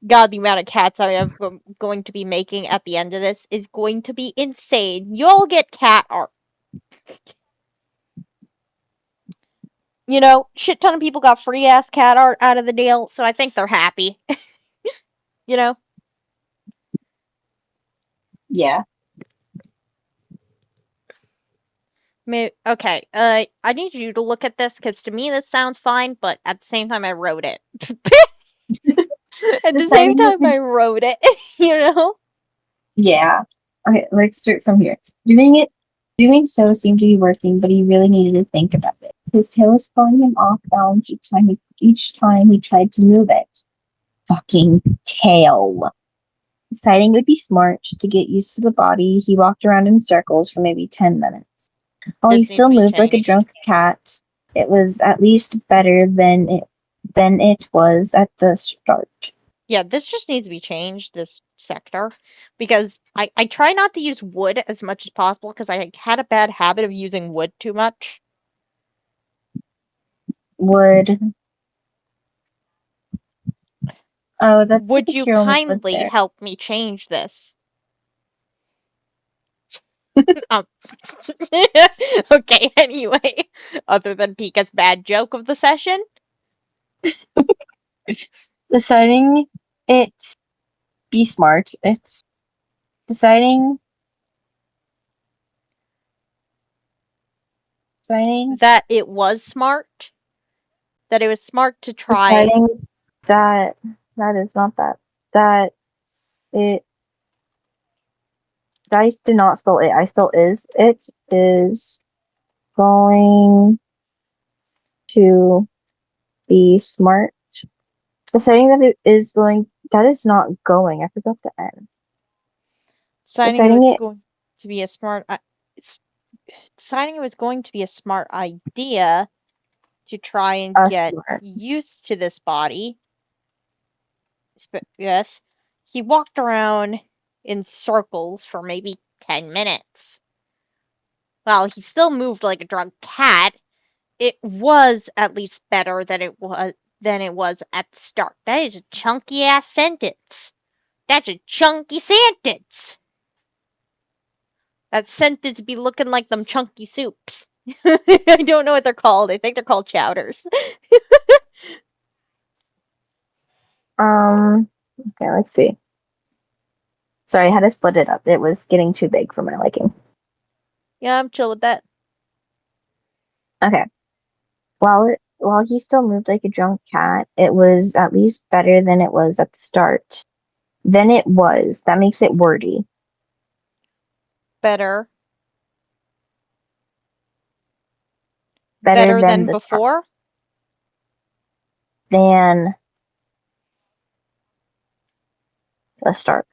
God, the amount of cats I am going to be making at the end of this is going to be insane. You'll get cat art. You know, shit ton of people got free ass cat art out of the deal, so I think they're happy. You know? Yeah. Okay, I need you to look at this because to me this sounds fine, but at the same time I wrote it. At the same Deciding time I wrote it, you know? Yeah. Okay, let's start from here. Doing so seemed to be working, but he really needed to think about it. His tail was pulling him off balance each time he tried to move it. Fucking tail. Deciding it would be smart to get used to the body, he walked around in circles for maybe 10 minutes. While he This needs still to be moved like a changed. drunk cat, it was at least better than it was at the start. Yeah, this just needs to be changed, this sector, because I try not to use wood as much as possible because I had a bad habit of using wood too much. Would Oh, that's Would like you your only wood kindly there. help me change this? Um, okay, anyway, other than Pika's bad joke of the session, Deciding it be smart. It's deciding deciding that it was smart, that it was smart to try. deciding that that is not that. That it I did not spell it. I spell is. It is going to be smart. Deciding that it is going that is not going. I forgot the N. Deciding it Deciding was it going to be a smart, deciding it was going to be a smart idea to try and Us get smart. used to this body. Yes, he walked around in circles for maybe 10 minutes. Well, he still moved like a drunk cat. It was at least better than it was at the start. That is a chunky ass sentence. That's a chunky sentence. That sentence be looking like them chunky soups. I don't know what they're called. I think they're called chowders. Okay, let's see. Sorry, I had to split it up. It was getting too big for my liking. Yeah, I'm chill with that. Okay. While he still moved like a drunk cat, it was at least better than it was at the start. Then it was. That makes it wordy. Better. Better Better than than the start. before? Than the start.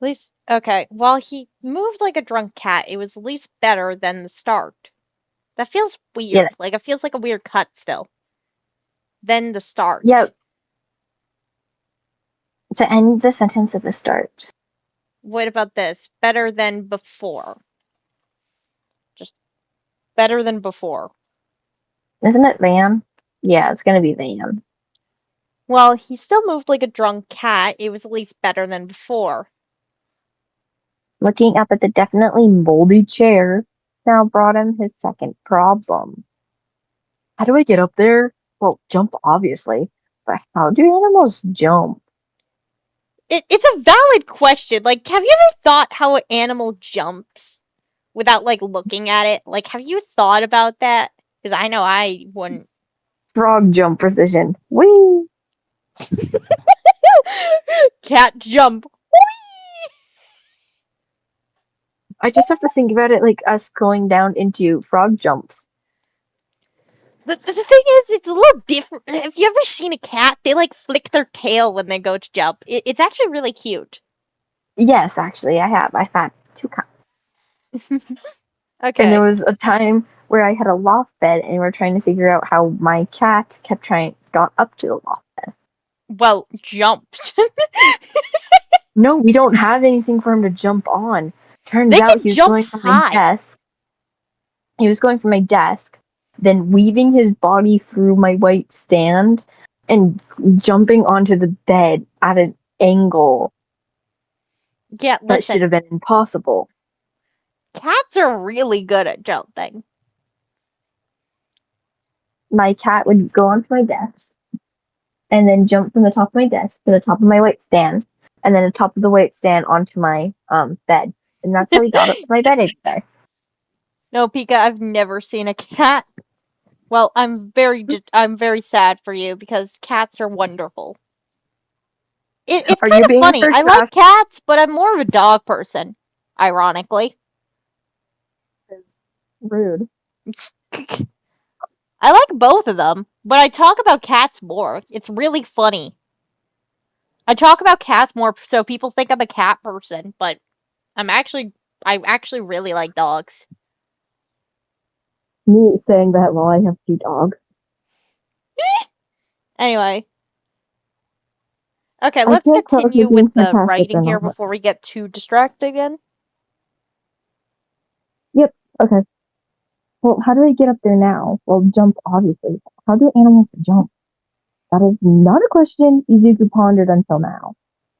At least, okay. While he moved like a drunk cat, it was at least better than the start. That feels Yeah, weird. Like, it feels like a weird cut still. Then the start. yeah. To end the sentence at the start. What about this? Better than before. Just better than before. Isn't it than? Yeah, it's gonna be than. Well, he still moved like a drunk cat. It was at least better than before. Looking up at the definitely moldy chair now brought him his second problem. How do I get up there? Well, jump, obviously. But how do animals jump? It's a valid question. Like, have you ever thought how an animal jumps without, like, looking at it? Like, have you thought about that? Because I know I wouldn't. Frog jump precision. Whee! Cat jump. I just have to think about it like us going down into frog jumps. The thing is, it's a little different. Have you ever seen a cat? They, like, flick their tail when they go to jump. It's actually really cute. Yes, actually, I have. I've had two cats. And there Okay. was a time where I had a loft bed and we were trying to figure out how my cat got up to the loft bed. Well, jumped. No, we don't have anything for him to jump on. Turns They out can he was jump going from my high. desk. He was going from my desk, then weaving his body through my white stand and jumping onto the bed at an angle Yeah, that should listen. have been impossible. Cats are really good at jumping. My cat would go onto my desk and then jump from the top of my desk to the top of my white stand, and then the top of the white stand onto my bed. And that's how he got up to my bed every day. No, Pika, I've never seen a cat. Well, I'm very sad for you because cats are wonderful. It's Are kind you of being funny. I like sarcastic? cats, but I'm more of a dog person, ironically. Rude. I like both of them, but I talk about cats more. It's really funny. I talk about cats more so people think I'm a cat person, but I actually really like dogs. Me saying that while I have two dogs. Anyway, okay, I let's can't tell if you're continue with being the sarcastic or writing here not. before we get too distracted again. Yep, okay. Well, how do I get up there now? Well, jump, obviously. How do animals jump? That is not a question Izuku pondered until now.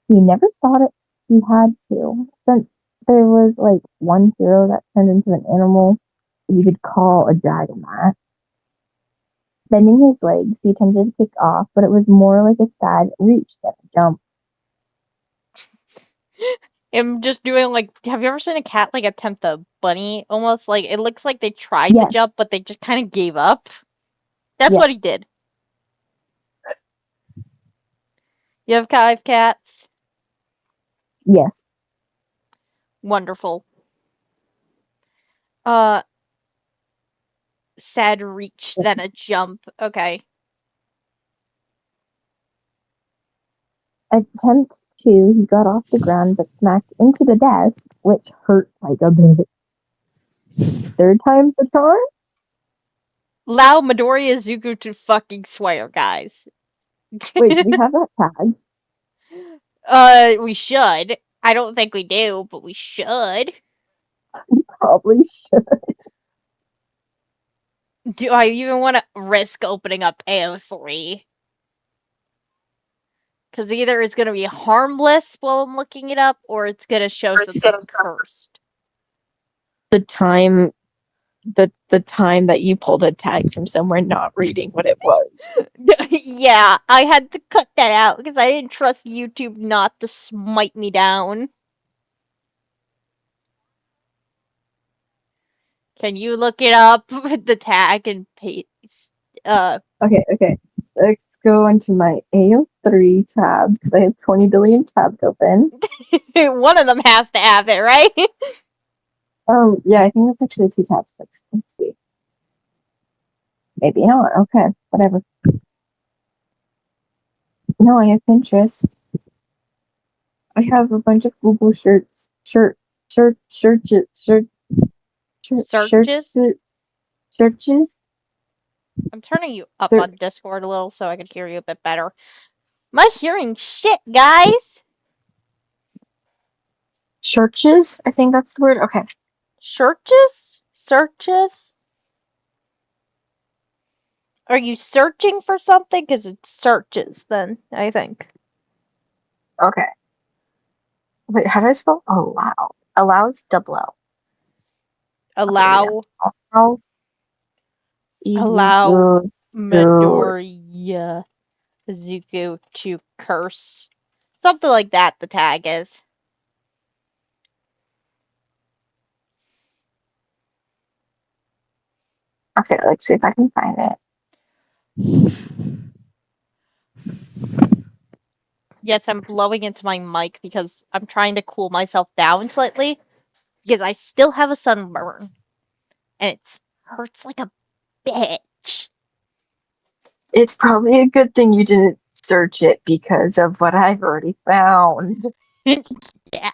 He never thought he had to, since there was like one hero that turned into an animal you could call a dragon that. Bending his legs, he attempted to kick off, but it was more like a sad reach than a jump. I'm just doing like, have you ever seen a cat like attempt a bunny? Almost like it looks like they tried to Yes, jump, but they just kind of gave up. That's yes, what he did. You have five cats? yes. Wonderful. Sad reach than a jump. Okay. Attempt two, he got off the ground but smacked into the desk, which hurt like a bit. Third time's the charm? Allow Midoriya Zuko to fucking swear, guys. Wait, do we have that tag? We should. I don't think we do, but we should. Probably should. Do I even want to risk opening up AO3? Because either it's going to be harmless while I'm looking it up, or it's going to show something cursed. The time the time that you pulled a tag from somewhere not reading what it was. Yeah, I had to cut that out because I didn't trust YouTube not to smite me down. Can you look it up with the tag and paste? Okay. Let's go into my AO3 tab because I have 20 billion tabs open. One of them has to have it, right? Yeah, I think that's actually 2 tabs. Let's see. Maybe not. Okay, whatever. No, I have Pinterest. I have a bunch of Google shirts, Searches? searches. I'm turning you up Ser- on Discord a little so I can hear you a bit better. My hearing shit, guys! Churches? I think that's the word. Okay. Searches? Searches? Are you searching for something? Because it's searches, then, I think. Okay. Wait, how do I spell allow? Allows double L. Allow. Allow. Easy. Allow Good. Midoriya Zuko to curse. Something like that, the tag is. Okay, let's see if I can find it. Yes, I'm blowing into my mic because I'm trying to cool myself down slightly because I still have a sunburn and it hurts like a bitch. It's probably a good thing you didn't search it because of what I've already found. Yeah.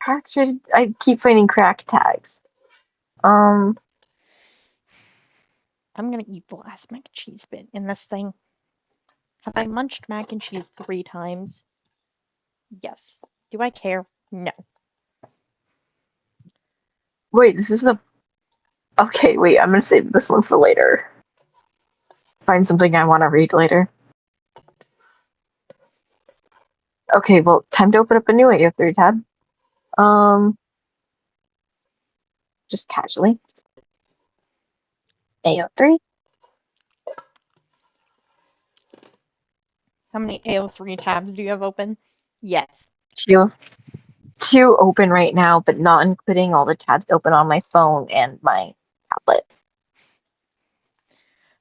Actually, I keep finding crack tags. I'm gonna eat the last mac and cheese bit in this thing. Have I munched mac and cheese 3 times? Yes. Do I care? No. Wait, this is the. Okay, wait, I'm gonna save this one for later. Find something I want to read later. Okay, well, time to open up a new AO3 tab. Just casually. AO3. How many AO3 tabs do you have open? Yes. Two open right now, but not including all the tabs open on my phone and my tablet.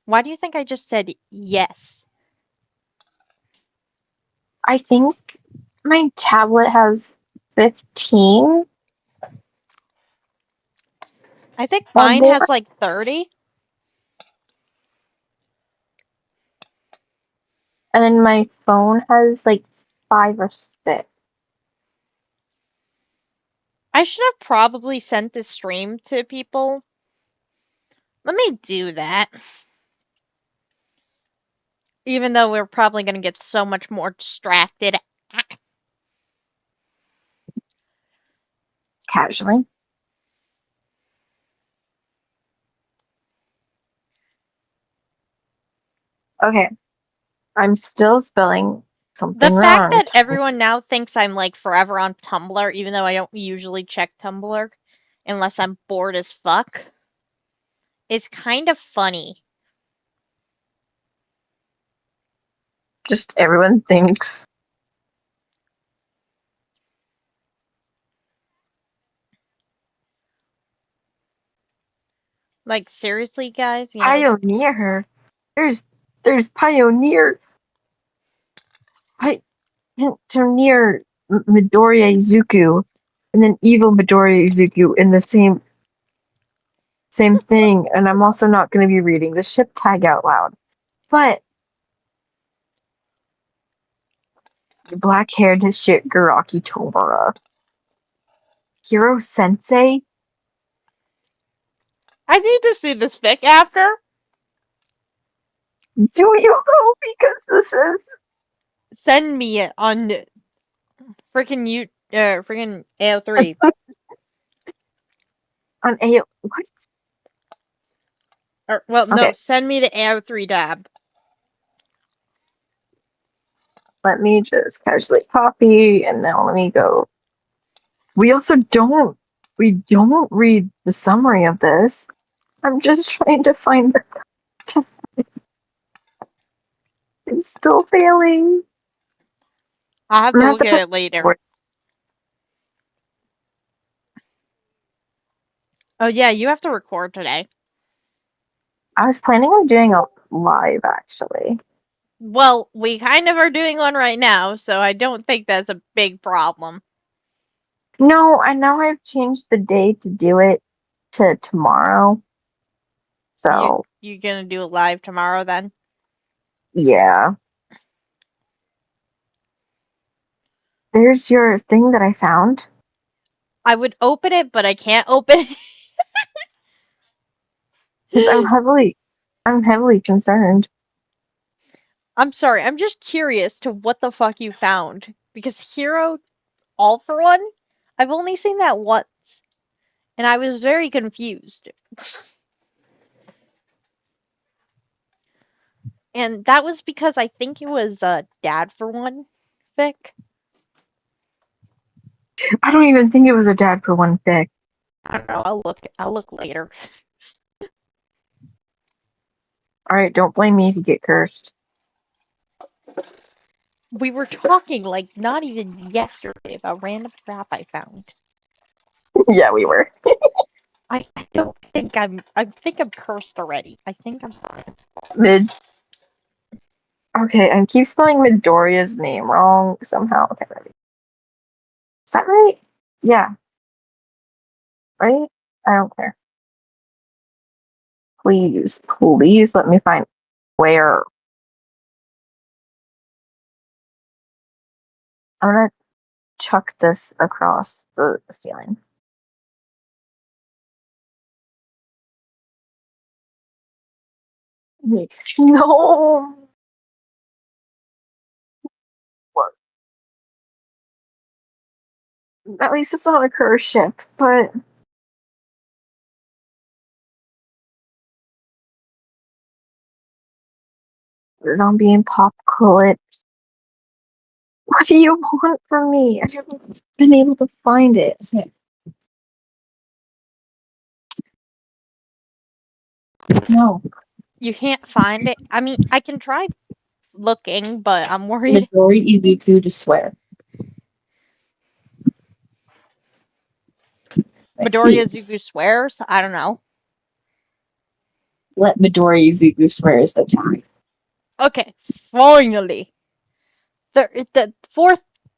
Why do you think I just said yes? I think my tablet has 15 I think or mine more, has like 30. and then my phone has like 5 or 6. I should have probably sent this stream to people. Let me do that. Even though we're probably going to get so much more distracted. Casually. Okay, I'm still spelling The something fact wrong. that everyone now thinks I'm like forever on Tumblr, even though I don't usually check Tumblr unless I'm bored as fuck, is kind of funny. Just everyone thinks. Like, seriously, guys? You know, Pioneer. There's Pioneer. Pioneer Midoriya Izuku, and then Evil Midoriya Izuku in the same thing. And I'm also not going to be reading the ship tag out loud. But black-haired shit Garaki Tomura. Hero Sensei? I need to see this fic after. Do you though? Because this is Send me it on freaking AO3. on A. What? Or, well, no, Okay. send me the AO3 tab. Let me just casually copy, and now let me go. We also don't. We don't read the summary of this. I'm just trying to find the. It's still failing. I'll have I'm to gonna have look to at put. it later. Oh yeah, you have to record today. I was planning on doing a live actually. Well, we kind of are doing one right now, so I don't think that's a big problem. No, and now I've changed the day to do it to tomorrow. So You gonna do it live tomorrow then? yeah. There's your thing that I found. I would open it, but I can't open Because it. I'm heavily concerned. I'm sorry, I'm just curious to what the fuck you found. Because Hero All for One? I've only seen that once. And I was very confused. And that was because I think it was Dad for One fic. I don't even think it was a dad for one fic. I don't know, I'll look later. Alright, don't blame me if you get cursed. We were talking like not even yesterday about random crap I found. Yeah, we were. I don't think I think I'm cursed already. I think I'm fine. Mid. Okay, I keep spelling Midoriya's name wrong somehow. Okay, ready. Is that right? Yeah. Right? I don't care. Please let me find where. I'm gonna chuck this across the ceiling. No. What? At least it's not a cruise ship, but zombie apocalypse. What do you want from me? I haven't been able to find it. Okay. No. You can't find it. I mean, I can try looking, but I'm worried. Midori Izuku to swear. Let's see. Midoriya Zugu swears. I don't know. Let Midori Izuku swear is the time. Okay, finally. The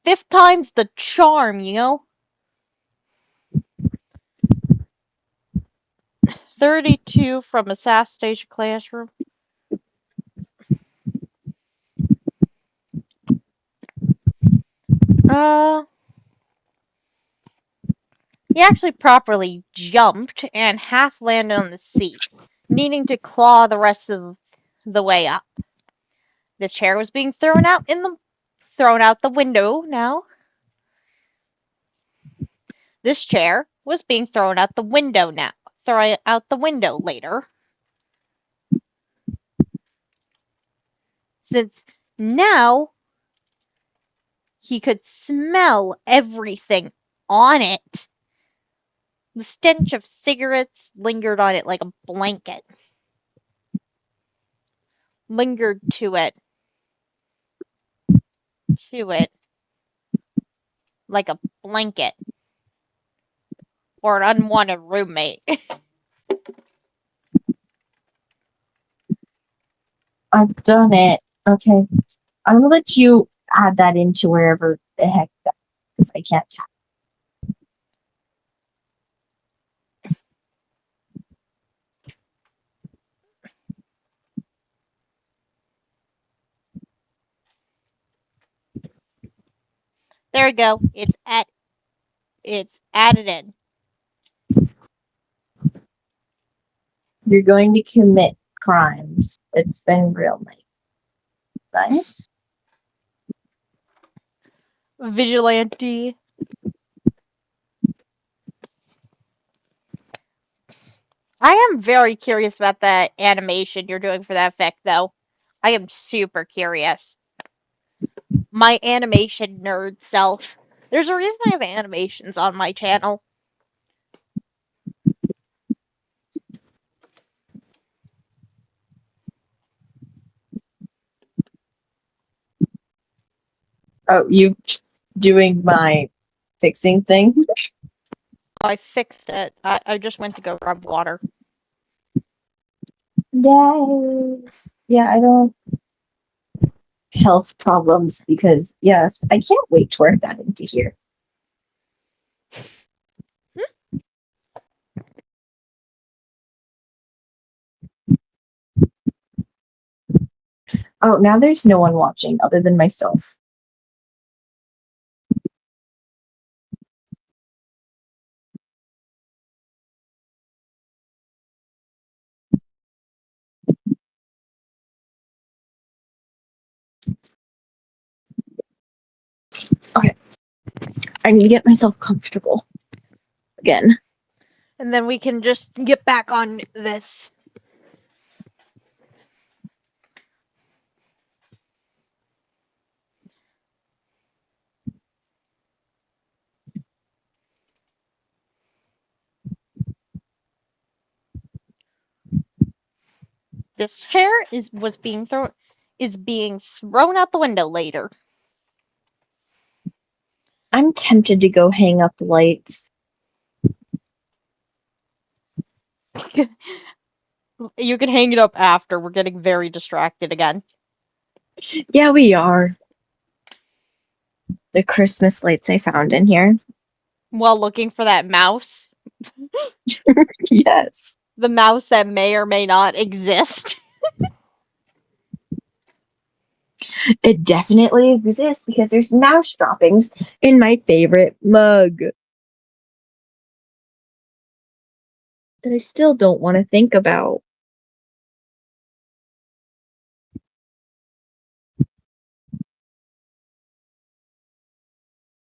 fifth time's the charm, you know? 32 from Assassination Classroom. He actually properly jumped and half landed on the seat, needing to claw the rest of the way up. The chair was being thrown out the window now. This chair was being thrown out the window now. Throw out the window later. Since now he could smell everything on it. The stench of cigarettes lingered on it like a blanket. Lingered to it like a blanket or an unwanted roommate. I've done it. Okay. I'm gonna let you add that into wherever the heck that because I can't tap. There we go. It's at It's added in. You're going to commit crimes. It's been real nice. Vigilante. I am very curious about that animation you're doing for that effect, though. I am super curious. My animation nerd self. There's a reason I have animations on my channel. Oh, you doing my fixing thing? I fixed it. I just went to go grab water. Yay! Yeah, I don't health problems because yes, I can't wait to wear that into here. Oh, now there's no one watching other than myself. Okay. I need to get myself comfortable again. And then we can just get back on this. This chair was being thrown out the window later. I'm tempted to go hang up lights. You can hang it up after. We're getting very distracted again. Yeah, we are. The Christmas lights I found in here. While looking for that mouse. Yes. The mouse that may or may not exist. It definitely exists because there's mouse droppings in my favorite mug. That I still don't want to think about.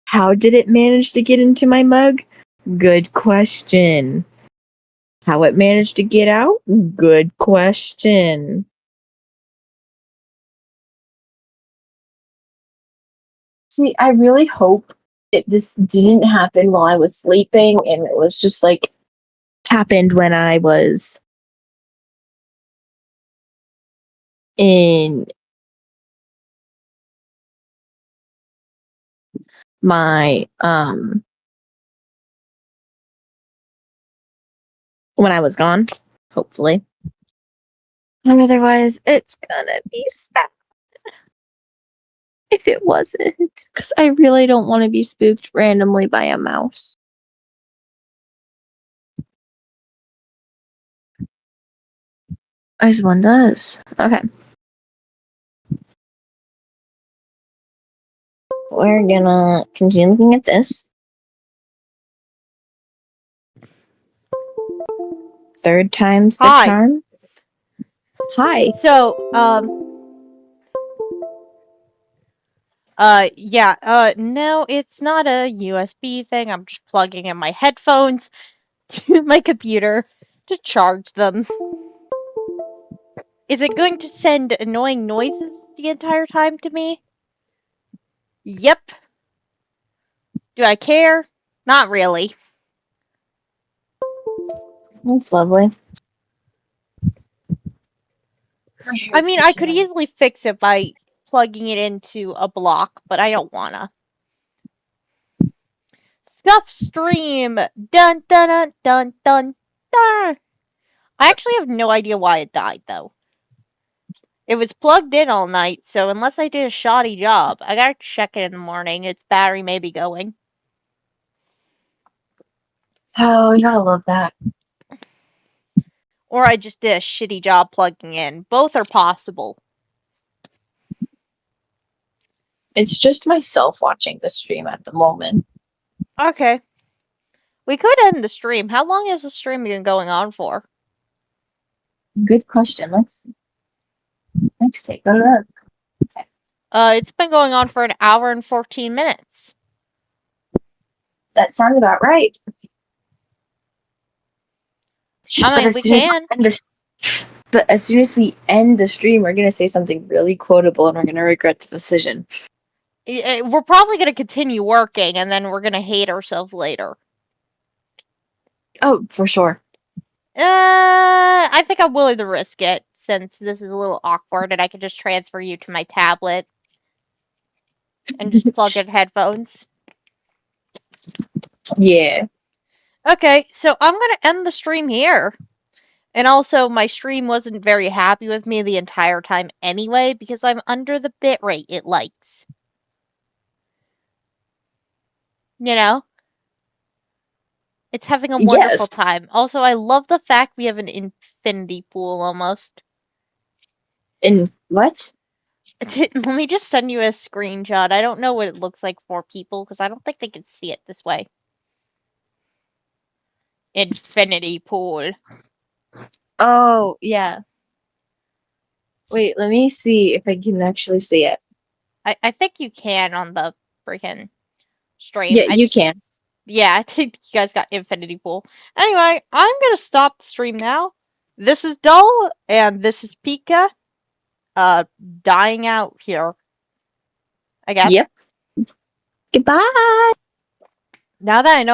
How did it manage to get into my mug? Good question. How it managed to get out? Good question. See, I really hope this didn't happen while I was sleeping and it was just like happened when I was in my when I was gone, hopefully. And otherwise, it's gonna be sad if it wasn't, because I really don't want to be spooked randomly by a mouse. As one does. Okay. We're gonna continue looking at this. Third time's the Hi. charm. Hi. So, no, it's not a USB thing. I'm just plugging in my headphones to my computer to charge them. Is it going to send annoying noises the entire time to me? Yep. Do I care? Not really. That's lovely. I mean, I could easily fix it by plugging it into a block, but I don't wanna. Scuff stream! Dun dun dun dun dun dun! I actually have no idea why it died, though. It was plugged in all night, so unless I did a shoddy job, I gotta check it in the morning. Its battery may be going. Oh, you gotta love that. Or I just did a shitty job plugging in. Both are possible. It's just myself watching the stream at the moment. Okay. We could end the stream. How long has the stream been going on for? Good question. Let's take a look. It's been going on for an hour and 14 minutes. That sounds about right. I mean, we can. But as soon as we end the stream, we're gonna say something really quotable, and we're gonna regret the decision. We're probably going to continue working, and then we're going to hate ourselves later. Oh, for sure. I think I'm willing to risk it, since this is a little awkward, and I can just transfer you to my tablet and just plug in headphones. Yeah. Okay, so I'm going to end the stream here. And also, my stream wasn't very happy with me the entire time anyway, because I'm under the bitrate it likes. You know? It's having a wonderful Yes. time. Also, I love the fact we have an infinity pool almost. In what? Let me just send you a screenshot. I don't know what it looks like for people, because I don't think they can see it this way. Infinity pool. Oh, yeah. Wait, let me see if I can actually see it. I think you can on the freaking stream. Yeah, you can. Yeah, I think you guys got infinity pool. Anyway, I'm gonna stop the stream now. This is Dull, and this is Pika. Dying out here. I guess. Yep. Goodbye. Now that I know